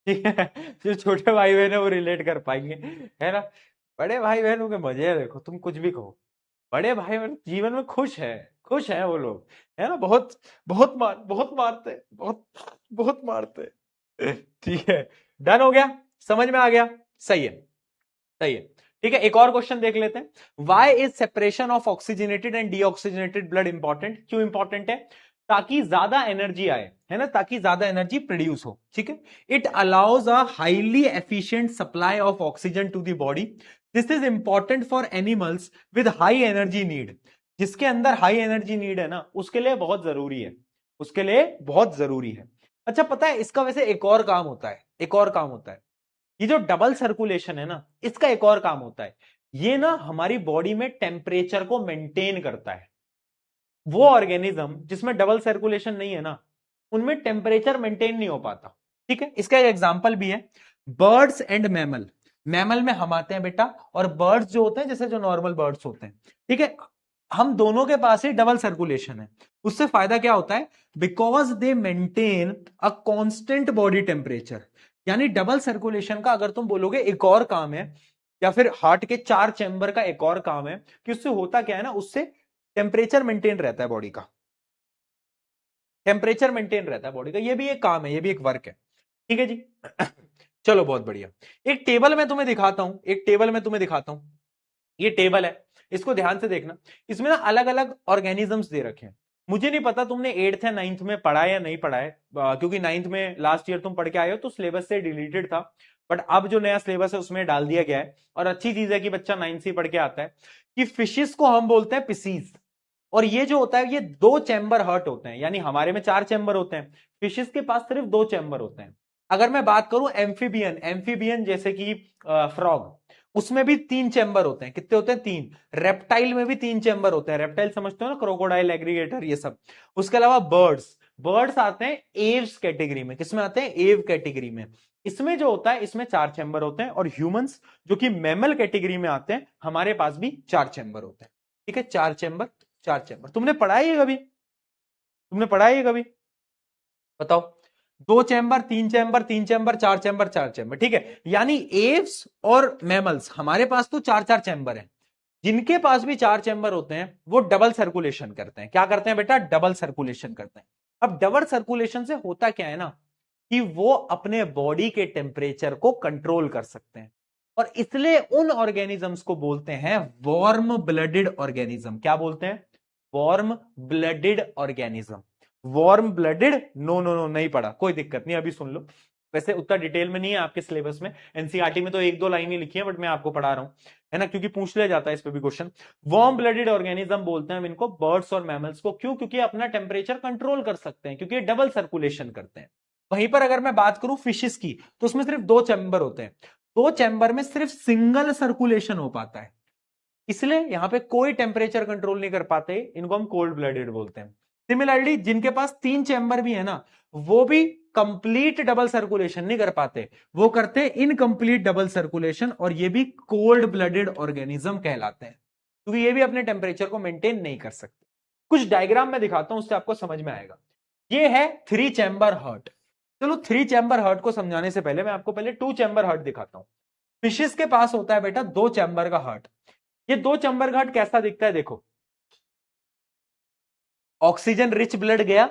ठीक है, जो छोटे भाई बहन है वो रिलेट कर पाएंगे, है ना। बड़े भाई बहनों के मजे है, देखो तुम कुछ भी कहो, बड़े भाई बहन जीवन में खुश है, खुश है वो लोग, है ना। बहुत बहुत मारते, बहुत बहुत मारते। ठीक है, डन हो गया, समझ में आ गया, सही है, सही है। ठीक है, एक और क्वेश्चन देख लेते हैं। Why is separation of oxygenated and deoxygenated blood important? क्यों इंपॉर्टेंट है? ताकि ज्यादा एनर्जी आए, है ना, ताकि ज्यादा एनर्जी प्रोड्यूस हो। ठीक है, it allows a highly efficient supply of oxygen to the body. This is important for animals with high energy need. जिसके अंदर हाई एनर्जी नीड है ना, उसके लिए बहुत जरूरी है, उसके लिए बहुत जरूरी है। अच्छा, पता है इसका वैसे एक और काम होता है, एक और काम होता है, ये जो डबल सर्कुलेशन है ना, इसका एक और काम होता है, ये ना हमारी बॉडी में टेम्परेचर को मेंटेन करता है। वो ऑर्गेनिज्म जिसमें डबल सर्कुलेशन नहीं है ना, उनमें टेम्परेचर मेंटेन नहीं हो पाता। ठीक है, इसका एक एग्जांपल भी है, बर्ड्स एंड मैमल। मैमल में हम आते हैं बेटा, और बर्ड्स जो होते हैं जैसे जो नॉर्मल बर्ड्स होते हैं। ठीक है, हम दोनों के पास ही डबल सर्कुलेशन है। उससे फायदा क्या होता है? Because they maintain a constant body temperature. यानी डबल सर्कुलेशन का अगर तुम बोलोगे एक और काम है, या फिर हार्ट के 4 चैम्बर का एक और काम है, कि उससे होता क्या है ना, उससे टेम्परेचर मेंटेन रहता है बॉडी का, टेम्परेचर मेंटेन रहता है बॉडी का। ये भी एक काम है, ये भी एक वर्क है। ठीक है जी। चलो बहुत बढ़िया। एक टेबल मैं तुम्हें दिखाता हूं, एक टेबल मैं तुम्हें दिखाता हूं, ये टेबल है, इसको ध्यान से देखना। इसमें ना अलग अलग ऑर्गेनिजम्स दे रखे हैं। मुझे नहीं पता तुमने 8th या 9th में पढ़ा है या नहीं पढ़ा है, क्योंकि 9th में लास्ट ईयर तुम पढ़ के आए हो तो सिलेबस से डिलीटेड था, बट अब जो नया सिलेबस है उसमें डाल दिया गया है। और अच्छी चीज है कि बच्चा 9th से पढ़ के आता है कि फिशेस को हम बोलते हैं पिसीज। और ये जो होता है ये 2 चैम्बर हर्ट होते हैं, यानी हमारे में 4 चैम्बर होते हैं, फिशेस के पास सिर्फ 2 चैम्बर होते हैं। अगर मैं बात करूं एम्फीबियन, एम्फीबियन जैसे कि फ्रॉग, उसमें भी 3 चैम्बर होते हैं। कितने होते हैं? 3। रेप्टाइल में भी 3 चैम्बर होते हैं। रेप्टाइल समझते हो ना, क्रोकोडाइल, एग्रीगेटर, ये सब। उसके अलावा बर्ड्स, बर्ड्स आते हैं एव्स कैटेगरी में। किसमें आते हैं? एव कैटेगरी में। इसमें जो होता है इसमें 4 चैम्बर होते हैं। और ह्यूमंस जो कि मैमल कैटेगरी में आते हैं, हमारे पास भी 4 चैम्बर होते हैं। ठीक है, 4 चैम्बर, 4 चैम्बर। तुमने पढ़ा है ये कभी? तुमने पढ़ा है ये कभी? बताओ। 2 chamber, 3 chamber, 3 chamber, 4 chamber, 4 chamber. ठीक है, यानी एव्स और मैमल्स, हमारे पास तो 4 4 चैम्बर है। जिनके पास भी 4 चैम्बर होते हैं वो डबल सर्कुलेशन करते हैं। क्या करते हैं बेटा? डबल सर्कुलेशन करते हैं। अब डबल सर्कुलेशन से होता क्या है ना, कि वो अपने बॉडी के टेम्परेचर को कंट्रोल कर सकते हैं। और इसलिए उन ऑर्गेनिजम्स को बोलते हैं वार्म ब्लडेड ऑर्गेनिज्म। क्या बोलते हैं? Warm blooded organism. Warm blooded, no no no, नहीं पढ़ा, कोई दिक्कत नहीं, अभी सुन लो। वैसे उतना डिटेल में नहीं है आपके सिलेबस में, एनसीईआरटी में तो 1 2 लाइन ही लिखी है, बट मैं आपको पढ़ा रहा हूं, है ना, क्योंकि पूछ लिया जाता है इस पे भी क्वेश्चन। वार्म ब्लडेड ऑर्गेनिज्म बोलते हैं हम इनको, बर्ड्स और मैमल्स को। क्यों? क्योंकि अपना टेम्परेचर कंट्रोल कर सकते हैं, क्योंकि डबल सर्कुलेशन करते हैं। वहीं पर अगर मैं बात करूं फिशेस की, तो उसमें सिर्फ 2 चैम्बर होते हैं। 2 चैम्बर में सिर्फ सिंगल सर्कुलेशन हो पाता है, इसलिए यहां पे कोई टेम्परेचर कंट्रोल नहीं कर पाते, इनको हम कोल्ड ब्लडेड बोलते हैं। सिमिलरली जिनके पास 3 चैम्बर भी है ना, वो भी कंप्लीट डबल सर्कुलेशन नहीं कर पाते, वो करते इनकंप्लीट डबल सर्कुलेशन, और ये भी कोल्ड ब्लडेड ऑर्गेनिज्म कहलाते हैं, क्योंकि ये भी अपने टेम्परेचर को मेंटेन नहीं कर सकते। कुछ डायग्राम में दिखाता हूं, उससे आपको समझ में आएगा। ये है 3 चैम्बर हर्ट। चलो 3 चैम्बर हर्ट को समझाने से पहले मैं आपको पहले 2 चैम्बर हर्ट दिखाता हूं। फिशेस के पास होता है बेटा 2 चैम्बर का हर्ट। ये 2 चैम्बर घाट कैसा दिखता है? देखो, ऑक्सीजन रिच ब्लड गया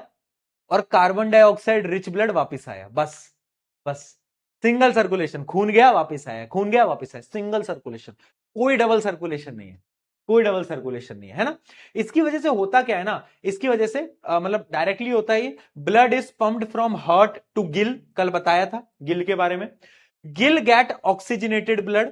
और कार्बन डाइऑक्साइड रिच ब्लड वापस आया, बस। बस सिंगल सर्कुलेशन, खून गया वापस आया, खून गया वापस आया, सिंगल सर्कुलेशन। कोई डबल सर्कुलेशन नहीं है, कोई डबल सर्कुलेशन नहीं है ना। इसकी वजह से होता क्या है ना, इसकी वजह से मतलब डायरेक्टली होता है, blood is pumped from heart to gill. कल बताया था गिल के बारे में। Gill get oxygenated blood,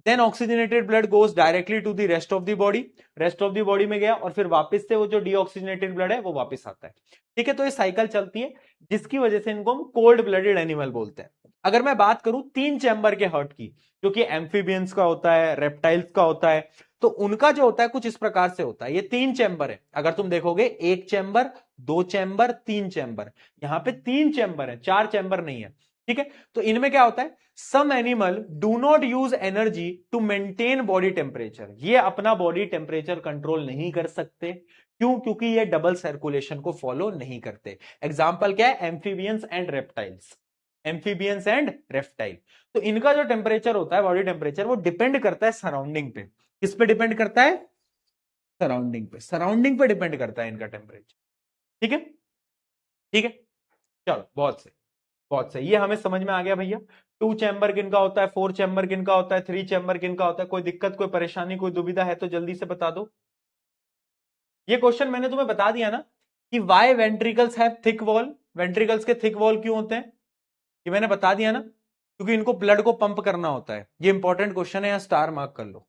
then oxygenated blood goes directly to the rest of the body. Rest of the body में गया और फिर वापस से वो जो डीऑक्सीजनेटेड ब्लड है वो वापस आता है। ठीक है, तो ये साइकिल चलती है, जिसकी वजह से इनको हम कोल्ड ब्लडेड एनिमल बोलते हैं। अगर मैं बात करूं 3 चैम्बर के हर्ट की, जो कि एम्फीबियंस का होता है, रेप्टाइल्स का होता है, तो उनका जो होता है कुछ इस प्रकार से होता है। ये 3 चैम्बर है, अगर तुम देखोगे 1 चैम्बर, 2 चैम्बर, 3 चैम्बर। यहां पे 3 चैम्बर है, 4 चैम्बर नहीं है। ठीक है, तो इनमें क्या होता है, some animal do not use energy to maintain body temperature. ये अपना बॉडी टेम्परेचर कंट्रोल नहीं कर सकते। क्यों? क्योंकि ये डबल सर्कुलेशन को फॉलो नहीं करते। एग्जाम्पल क्या है? Amphibians and reptiles. Amphibians and reptile. तो इनका जो टेम्परेचर होता है, बॉडी टेम्परेचर, वो डिपेंड करता है सराउंडिंग पे। किस पे डिपेंड करता है? सराउंडिंग पे। सराउंडिंग पे डिपेंड करता है इनका टेम्परेचर। ठीक है, ठीक है, चलो बहुत सही, बहुत सही, ये हमें समझ में आ गया भैया। 2 चैम्बर किनका होता है, 4 चैम्बर किनका होता है, 3 चैम्बर किनका होता है। कोई दिक्कत, कोई परेशानी, कोई दुविधा है तो जल्दी से बता दो। ये क्वेश्चन मैंने तुम्हें बता दिया ना, कि why ventricles have thick wall. Ventricles के थिक वॉल क्यों होते हैं, ये मैंने बता दिया ना, क्योंकि इनको ब्लड को पंप करना होता है। ये इंपॉर्टेंट क्वेश्चन है, यहां स्टार मार्क कर लो।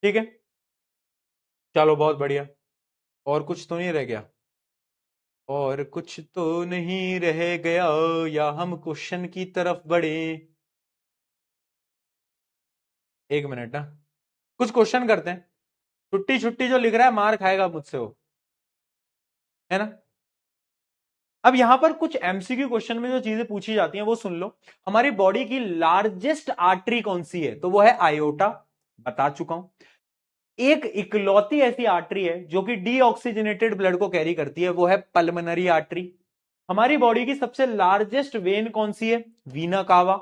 ठीक है, चलो बहुत बढ़िया। और कुछ तो नहीं रह गया? और कुछ तो नहीं रह गया, या हम क्वेश्चन की तरफ बढ़े? 1 मिनट ना, कुछ क्वेश्चन करते हैं। छुट्टी छुट्टी जो लिख रहा है मार खाएगा मुझसे वो, है ना। अब यहां पर कुछ एमसीक्यू क्वेश्चन में जो चीजें पूछी जाती हैं वो सुन लो। हमारी बॉडी की लार्जेस्ट आर्टरी कौन सी है, तो वो है आयोटा, बता चुका हूं। एक इकलौती ऐसी आर्टरी है जो कि डीऑक्सीजनेटेड ब्लड को कैरी करती है, वो है पल्मोनरी आर्टरी। हमारी बॉडी की सबसे लार्जेस्ट वेन कौन सी है? वीना कावा,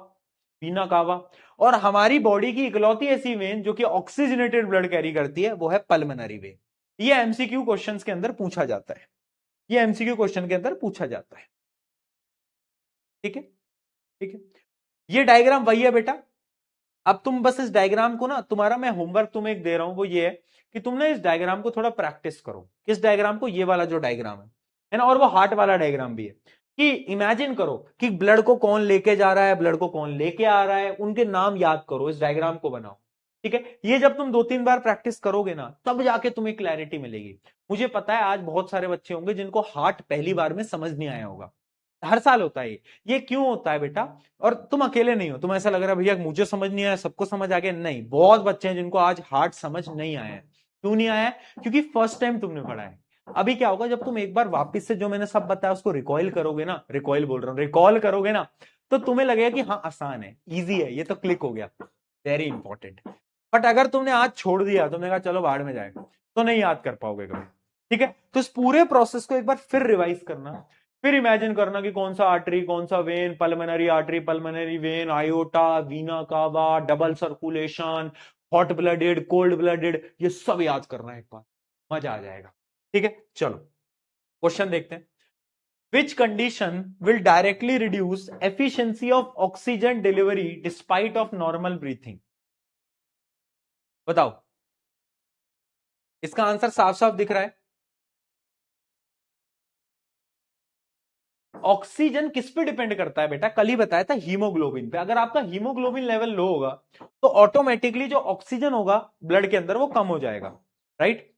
वीना कावा। और हमारी बॉडी की इकलौती ऐसी वेन जो कि ऑक्सीजनेटेड ब्लड कैरी करती है, वो है पल्मोनरी वेन। ये एमसीक्यू क्वेश्चंस के अंदर पूछा जाता है, ये एमसीक्यू क्वेश्चन के अंदर पूछा जाता है। ठीक है, ठीक है, ये डायग्राम वही है बेटा, अब तुम बस इस डायग्राम को ना, तुम्हारा मैं होमवर्क तुम्हें एक दे रहा हूं, वो ये है कि तुम ना इस डायग्राम को थोड़ा प्रैक्टिस करो। किस डायग्राम को? ये वाला जो डायग्राम है ना, और वो हार्ट वाला डायग्राम भी है। कि इमेजिन करो कि ब्लड को कौन लेके जा रहा है, ब्लड को कौन लेके आ रहा है, उनके नाम याद करो, इस डायग्राम को बनाओ। ठीक है, ये जब तुम 2-3 बार प्रैक्टिस करोगे ना, तब जाके तुम्हें क्लैरिटी मिलेगी। मुझे पता है आज बहुत सारे बच्चे होंगे जिनको हार्ट पहली बार में समझ नहीं आया होगा। हर साल होता है ये क्यों होता है बेटा? और तुम अकेले नहीं हो, तुम ऐसा लग रहा है भैया मुझे समझ नहीं आया सबको समझ आ गया, नहीं, बहुत बच्चे हैं जिनको आज हार्ट समझ नहीं आया है। क्यों नहीं आया है? क्योंकि फर्स्ट टाइम तुमने पढ़ा है। अभी क्या होगा, जब तुम एक बार वापस से जो मैंने सब बताया उसको रिकॉइल करोगे ना, रिकॉइल बोल रहा हूं, रिकॉल करोगे ना, तो तुम्हें लगेगा कि हाँ आसान है, इजी है, ये तो क्लिक हो गया। Very important. बट अगर तुमने आज छोड़ दिया, तुमने कहा चलो बाहर में जाए, तो नहीं याद कर पाओगे कभी। ठीक है, तो इस पूरे प्रोसेस को एक बार फिर रिवाइज करना। फिर इमेजिन करना कि कौन सा आर्टरी, कौन सा vein, pulmonary artery, pulmonary vein, aorta, vena cava, double circulation, hot blooded, cold blooded, ये सब याद करना एक बार, मजा आ जाएगा। ठीक है, चलो क्वेश्चन देखते हैं। Which condition will directly reduce efficiency of oxygen delivery despite of normal breathing? बताओ, इसका आंसर साफ साफ दिख रहा है। ऑक्सीजन किस पे डिपेंड करता है बेटा? कल ही बताया था, हीमोग्लोबिन पे। अगर आपका हीमोग्लोबिन लेवल लो होगा तो ऑटोमेटिकली जो ऑक्सीजन होगा ब्लड के अंदर वो कम हो जाएगा, राइट?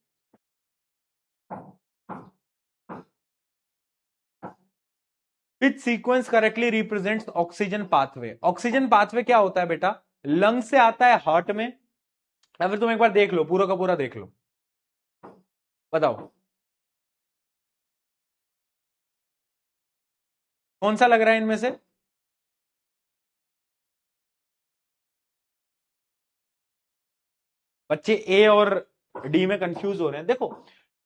विच sequence correctly represents oxygen pathway? Oxygen pathway क्या होता है बेटा? लंग से आता है हार्ट में, या फिर तुम एक बार देख लो, पूरा का पूरा देख लो, बताओ कौन सा लग रहा है इनमें से? बच्चे ए और डी में कंफ्यूज हो रहे हैं। देखो,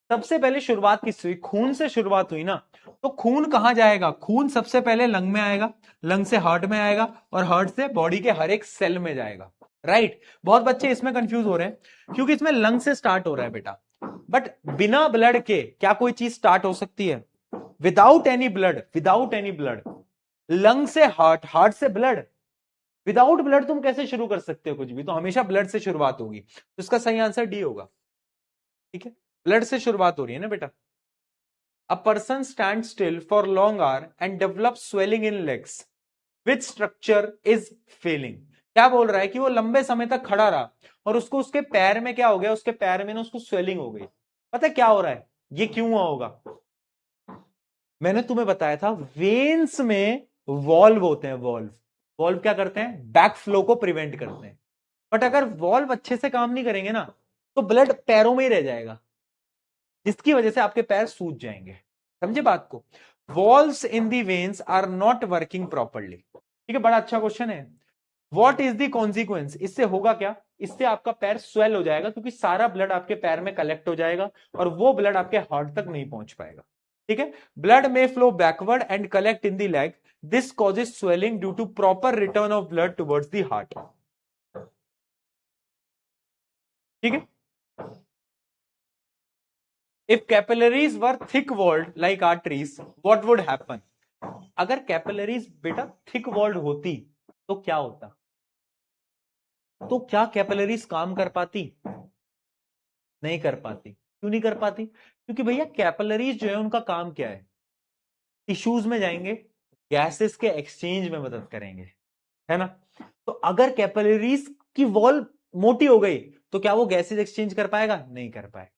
सबसे पहले शुरुआत किससे हुई? खून से शुरुआत हुई ना। तो खून कहां जाएगा? खून सबसे पहले लंग में आएगा, लंग से हार्ट में आएगा, और हार्ट से बॉडी के हर एक सेल में जाएगा, राइट? बहुत बच्चे इसमें कंफ्यूज हो रहे हैं क्योंकि इसमें लंग से स्टार्ट हो रहा है बेटा। बट बिना ब्लड के क्या कोई चीज स्टार्ट हो सकती है? Without any blood, without any blood, lung से हार्ट, हार्ट से ब्लड, विदाउट ब्लड तुम कैसे शुरू कर सकते हो कुछ भी? तो हमेशा ब्लड से शुरुआत होगी, तो इसका सही आंसर डी होगा। ठीक है, ब्लड से शुरुआत हो रही है ना बेटा। A person stand still for long hour and develop swelling in legs, which structure is failing? क्या बोल रहा है कि वो लंबे समय तक खड़ा रहा और उसको उसके पैर में क्या हो गया? उसके पैर में ना उसको स्वेलिंग हो गई। पता है क्या हो रहा है? ये क्यों हुआ होगा? मैंने तुम्हें बताया था, वेन्स में वॉल्व होते हैं, वॉल्व। वॉल्व क्या करते हैं? बैक फ्लो को प्रिवेंट करते हैं। बट अगर वॉल्व अच्छे से काम नहीं करेंगे ना, तो ब्लड पैरों में ही रह जाएगा, जिसकी वजह से आपके पैर सूज जाएंगे। समझे बात को? Valves in the veins are not working properly. ठीक है, बड़ा अच्छा क्वेश्चन है। What is the consequence? इससे होगा क्या? इससे आपका पैर स्वेल हो जाएगा, क्योंकि सारा ब्लड आपके पैर में कलेक्ट हो जाएगा और वो ब्लड आपके हार्ट तक नहीं पहुंच पाएगा। ठीक है, ब्लड में flow backward and collect in the leg, this causes swelling due to proper return of blood towards the heart. ठीक है, if capillaries were thick walled like arteries, what would happen? अगर कैपिलरीज बेटा thick walled होती तो क्या होता? तो क्या कैपिलरीज काम कर पाती? नहीं कर पाती। क्यों नहीं कर पाती? क्योंकि भैया कैपिलरीज जो है उनका काम क्या है? टिश्यूज में जाएंगे, गैसेस के एक्सचेंज में मदद करेंगे, है ना? तो अगर कैपिलरीज की वॉल मोटी हो गई तो क्या वो गैसेस एक्सचेंज कर पाएगा? नहीं कर पाएगा।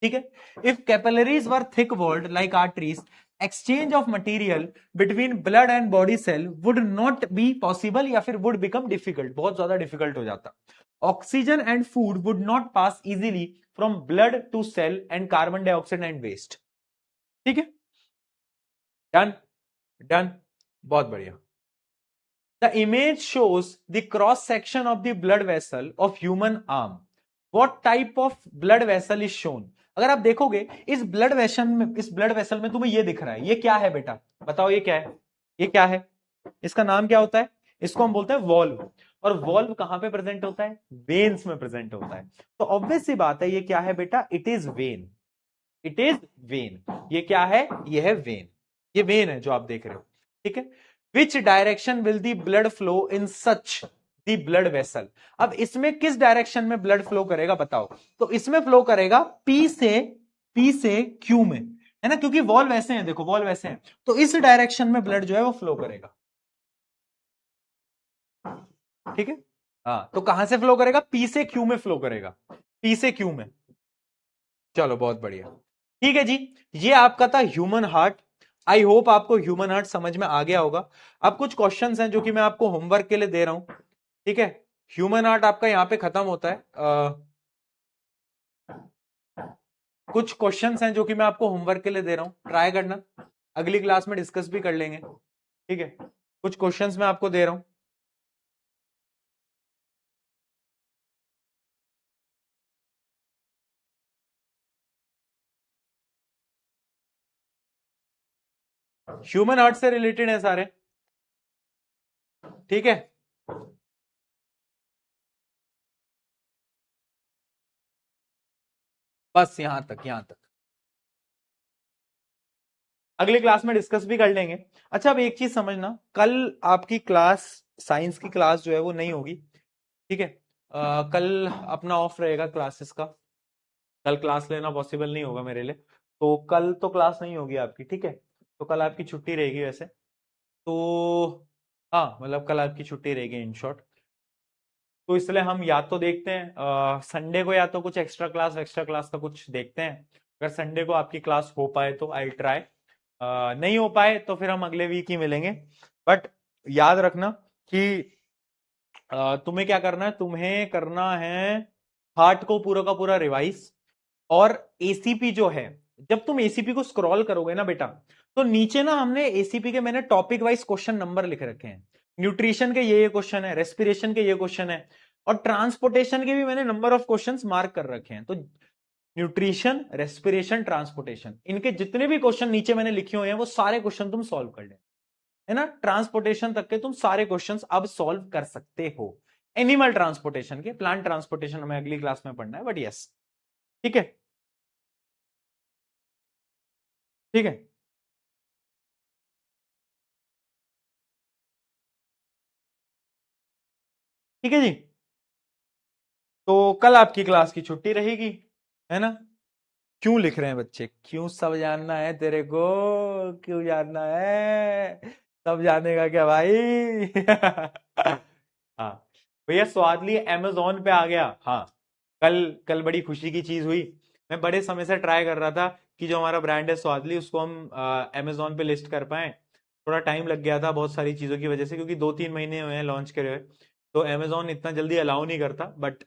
ठीक है, if capillaries were thick walled like arteries, exchange of material between blood and body cell would not be possible, या फिर वुड बिकम डिफिकल्ट, बहुत ज्यादा डिफिकल्ट हो जाता। Oxygen and food would not pass easily from blood to cell and carbon dioxide and waste. ठीक है, done, done, बहुत बढ़िया। The image shows the cross section of the blood vessel of human arm, what type of blood vessel is shown? अगर आप देखोगे इस blood vessel में, इस ब्लड वेसल में तुम्हें ये दिख रहा है, ये क्या है बेटा? बताओ ये क्या है? ये क्या है? इसका नाम क्या होता है? इसको हम बोलते हैं वॉल्व। और वॉल्व कहां पे प्रेजेंट होता है? वेन्स में प्रेजेंट होता है। तो ऑब्वियस सी बात है, ये क्या है बेटा? It is when, it is when. ये क्या है? ये है वेन, ये वेन है जो आप देख रहे हो। ठीक है, which direction will the blood flow in such the blood vessel. अब इसमें किस डायरेक्शन में ब्लड फ्लो करेगा बताओ? तो इसमें फ्लो करेगा पी से क्यू में, है ना, क्योंकि वॉल्व ऐसे हैं, देखो वॉल्व ऐसे हैं, तो इस डायरेक्शन में ब्लड जो है वो फ्लो करेगा। ठीक है, हाँ, तो कहां से फ्लो करेगा? पी से क्यू में फ्लो करेगा, पी से क्यू में। चलो बहुत बढ़िया, ठीक है जी। ये आपका था ह्यूमन हार्ट। आई होप आपको ह्यूमन हार्ट समझ में आ गया होगा। अब कुछ क्वेश्चंस हैं जो कि मैं आपको होमवर्क के लिए दे रहा हूं, ठीक है। ह्यूमन हार्ट आपका यहां पे खत्म होता है। कुछ क्वेश्चंस हैं जो कि मैं आपको होमवर्क के लिए दे रहा हूं, ट्राई करना, अगली क्लास में डिस्कस भी कर लेंगे, ठीक है। कुछ क्वेश्चंस मैं आपको दे रहा हूं। ह्यूमन हार्ट से रिलेटेड है सारे, ठीक है। बस यहां तक, यहां तक, अगली क्लास में डिस्कस भी कर लेंगे। अच्छा, अब एक चीज समझना, कल आपकी क्लास, साइंस की क्लास जो है वो नहीं होगी, ठीक है। कल अपना ऑफ रहेगा क्लासेस का, कल क्लास लेना पॉसिबल नहीं होगा मेरे लिए, तो कल तो क्लास नहीं होगी आपकी, ठीक है। तो कल आपकी छुट्टी रहेगी वैसे तो, हाँ मतलब कल आपकी छुट्टी रहेगी इन शॉर्ट। तो इसलिए हम या तो देखते हैं संडे को, या तो कुछ एक्स्ट्रा क्लास का कुछ देखते हैं। अगर संडे को आपकी क्लास हो पाए तो आई ट्राई, नहीं हो पाए तो फिर हम अगले वीक ही मिलेंगे। बट याद रखना कि तुम्हें क्या करना है, तुम्हें करना है हार्ट को पूरा का पूरा रिवाइज। और एसीपी जो है, जब तुम एसीपी को स्क्रॉल करोगे ना बेटा, तो नीचे ना हमने एसीपी के, मैंने टॉपिक वाइज क्वेश्चन नंबर लिख रखे हैं। न्यूट्रिशन के ये क्वेश्चन है, रेस्पिरेशन के ये क्वेश्चन है, और ट्रांसपोर्टेशन के भी मैंने नंबर ऑफ क्वेश्चंस मार्क कर रखे हैं। तो न्यूट्रिशन, रेस्पिरेशन, ट्रांसपोर्टेशन, इनके जितने भी क्वेश्चन नीचे मैंने लिखे हुए हैं वो सारे क्वेश्चन तुम सॉल्व कर लेना, है ना। ट्रांसपोर्टेशन तक के तुम सारे क्वेश्चंस अब सॉल्व कर सकते हो। एनिमल ट्रांसपोर्टेशन के, प्लांट ट्रांसपोर्टेशन हमें अगली क्लास में पढ़ना है, बट यस, ठीक है, ठीक है, ठीक है जी। तो कल आपकी क्लास की छुट्टी रहेगी, है ना। क्यों लिख रहे हैं बच्चे? क्यों सब जानना है तेरे को? क्यों जानना है? सब जानेगा क्या भाई? हाँ भैया, स्वादली अमेजोन पे आ गया। हाँ, कल कल बड़ी खुशी की चीज हुई। मैं बड़े समय से ट्राई कर रहा था कि जो हमारा ब्रांड है स्वादली, उसको हम अमेजोन पे लिस्ट कर पाए। थोड़ा टाइम लग गया था बहुत सारी चीजों की वजह से, क्योंकि 2-3 महीने हुए हैं लॉन्च करे हुए। तो अमेजोन इतना जल्दी अलाउ नहीं करता, बट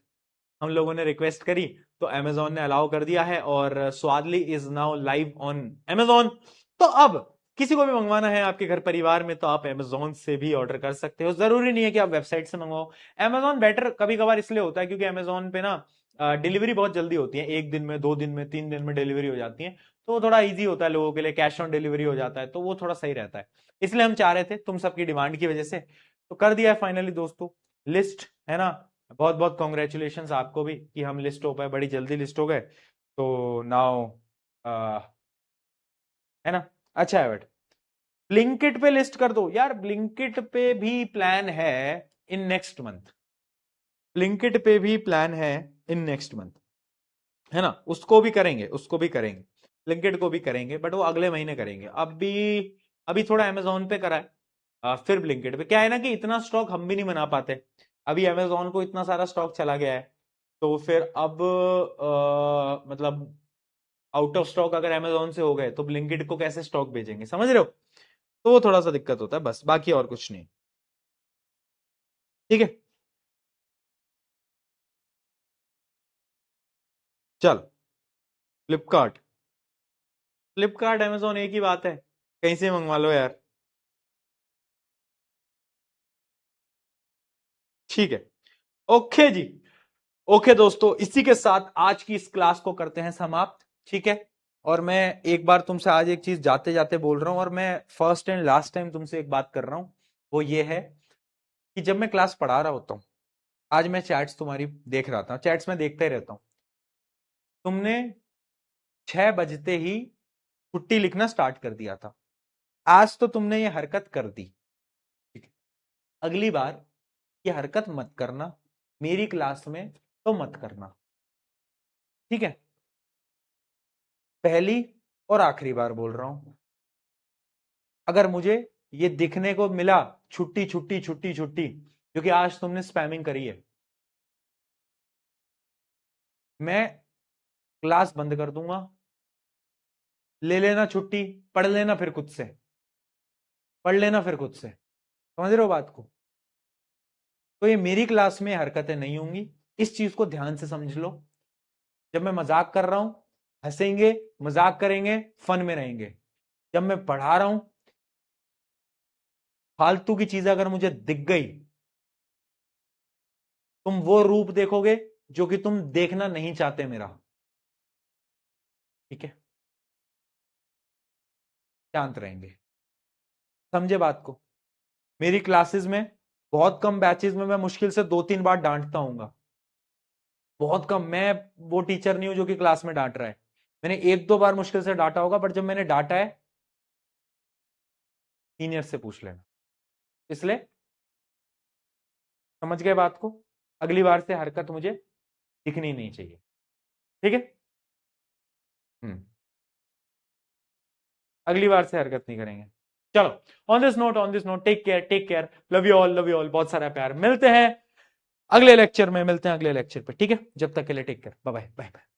हम लोगों ने रिक्वेस्ट करी तो अमेजोन ने अलाउ कर दिया है, और Swadli is now live on Amazon. तो अब किसी को भी मंगवाना है आपके घर परिवार में, तो आप अमेजोन से भी ऑर्डर कर सकते हो, जरूरी नहीं है कि आप वेबसाइट से मंगवाओ। अमेजोन बेटर कभी कभार इसलिए होता है क्योंकि अमेजोन पे ना डिलीवरी बहुत जल्दी होती है, 1 दिन में, 2 दिन में, 3 दिन में डिलीवरी हो जाती है। तो वो थोड़ा इजी होता है लोगों के लिए, कैश ऑन डिलीवरी हो जाता है, तो वो थोड़ा सही रहता है। इसलिए हम चाह रहे थे, तुम सबकी डिमांड की वजह से, तो कर दिया है फाइनली दोस्तों लिस्ट, है ना। बहुत बहुत कॉन्ग्रेचुलेशन आपको भी कि हम लिस्ट हो पाए, बड़ी जल्दी लिस्ट हो गए। तो नाउ है ना, अच्छा है बेटा। ब्लिंकिट पे लिस्ट कर दो यार, ब्लिंकिट पे भी प्लान है इन नेक्स्ट मंथ, ब्लिंकिट पे भी प्लान है इन नेक्स्ट मंथ, है ना। उसको भी करेंगे, उसको भी करेंगे, ब्लिंकिट को भी करेंगे, बट वो अगले महीने करेंगे। अभी अभी थोड़ा अमेजोन पे करा है, फिर ब्लिंकिट पे। क्या है ना कि इतना स्टॉक हम भी नहीं बना पाते, अभी अमेजोन को इतना सारा स्टॉक चला गया है, तो फिर अब मतलब आउट ऑफ स्टॉक अगर अमेजोन से हो गए तो ब्लिंकिट को कैसे स्टॉक भेजेंगे, समझ रहे हो। तो वो थोड़ा सा दिक्कत होता है, बस बाकी और कुछ नहीं, ठीक है। चल, फ्लिपकार्ट, फ्लिपकार्ट अमेजोन एक ही बात है, कहीं से मंगवा लो यार, ठीक है। ओके जी, ओके दोस्तों, इसी के साथ आज की इस क्लास को करते हैं समाप्त, ठीक है। और मैं एक बार तुमसे आज एक चीज जाते जाते बोल रहा हूं, और मैं फर्स्ट एंड लास्ट टाइम तुमसे एक बात कर रहा हूं, वो ये है कि जब मैं क्लास पढ़ा रहा होता हूँ, आज मैं चैट्स तुम्हारी देख रहा था, चैट्स में देखते ही रहता हूँ, तुमने 6 बजते ही छुट्टी लिखना स्टार्ट कर दिया था। आज तो तुमने ये हरकत कर दी, ठीक है। अगली बार ये हरकत मत करना, मेरी क्लास में तो मत करना, ठीक है। पहली और आखिरी बार बोल रहा हूं, अगर मुझे ये दिखने को मिला छुट्टी छुट्टी छुट्टी छुट्टी, क्योंकि आज तुमने स्पैमिंग करी है, मैं क्लास बंद कर दूंगा, ले लेना छुट्टी, पढ़ लेना फिर खुद से, पढ़ लेना फिर खुद से, समझ रहे हो बात को। तो ये मेरी क्लास में हरकतें नहीं होंगी, इस चीज को ध्यान से समझ लो। जब मैं मजाक कर रहा हूं, हंसेंगे, मजाक करेंगे, फन में रहेंगे। जब मैं पढ़ा रहा हूं, फालतू की चीज अगर मुझे दिख गई, तुम वो रूप देखोगे जो कि तुम देखना नहीं चाहते मेरा, ठीक है। शांत रहेंगे, समझे बात को। मेरी क्लासेस में बहुत कम बैचेस में मैं मुश्किल से 2-3 बार डांटता हूंगा, बहुत कम। मैं वो टीचर नहीं हूं जो कि क्लास में डांट रहा है, मैंने 1-2 बार मुश्किल से डांटा होगा, बट जब मैंने डांटा है, सीनियर से पूछ लेना। इसलिए समझ गए बात को, अगली बार से हरकत मुझे दिखनी नहीं चाहिए, ठीक है। हम्म, अगली बार से हरकत नहीं करेंगे। चलो, on this note take care, love you all, बहुत सारा प्यार। मिलते हैं अगले लेक्चर में, मिलते हैं अगले लेक्चर पे, ठीक है। जब तक के लिए take care, bye bye bye.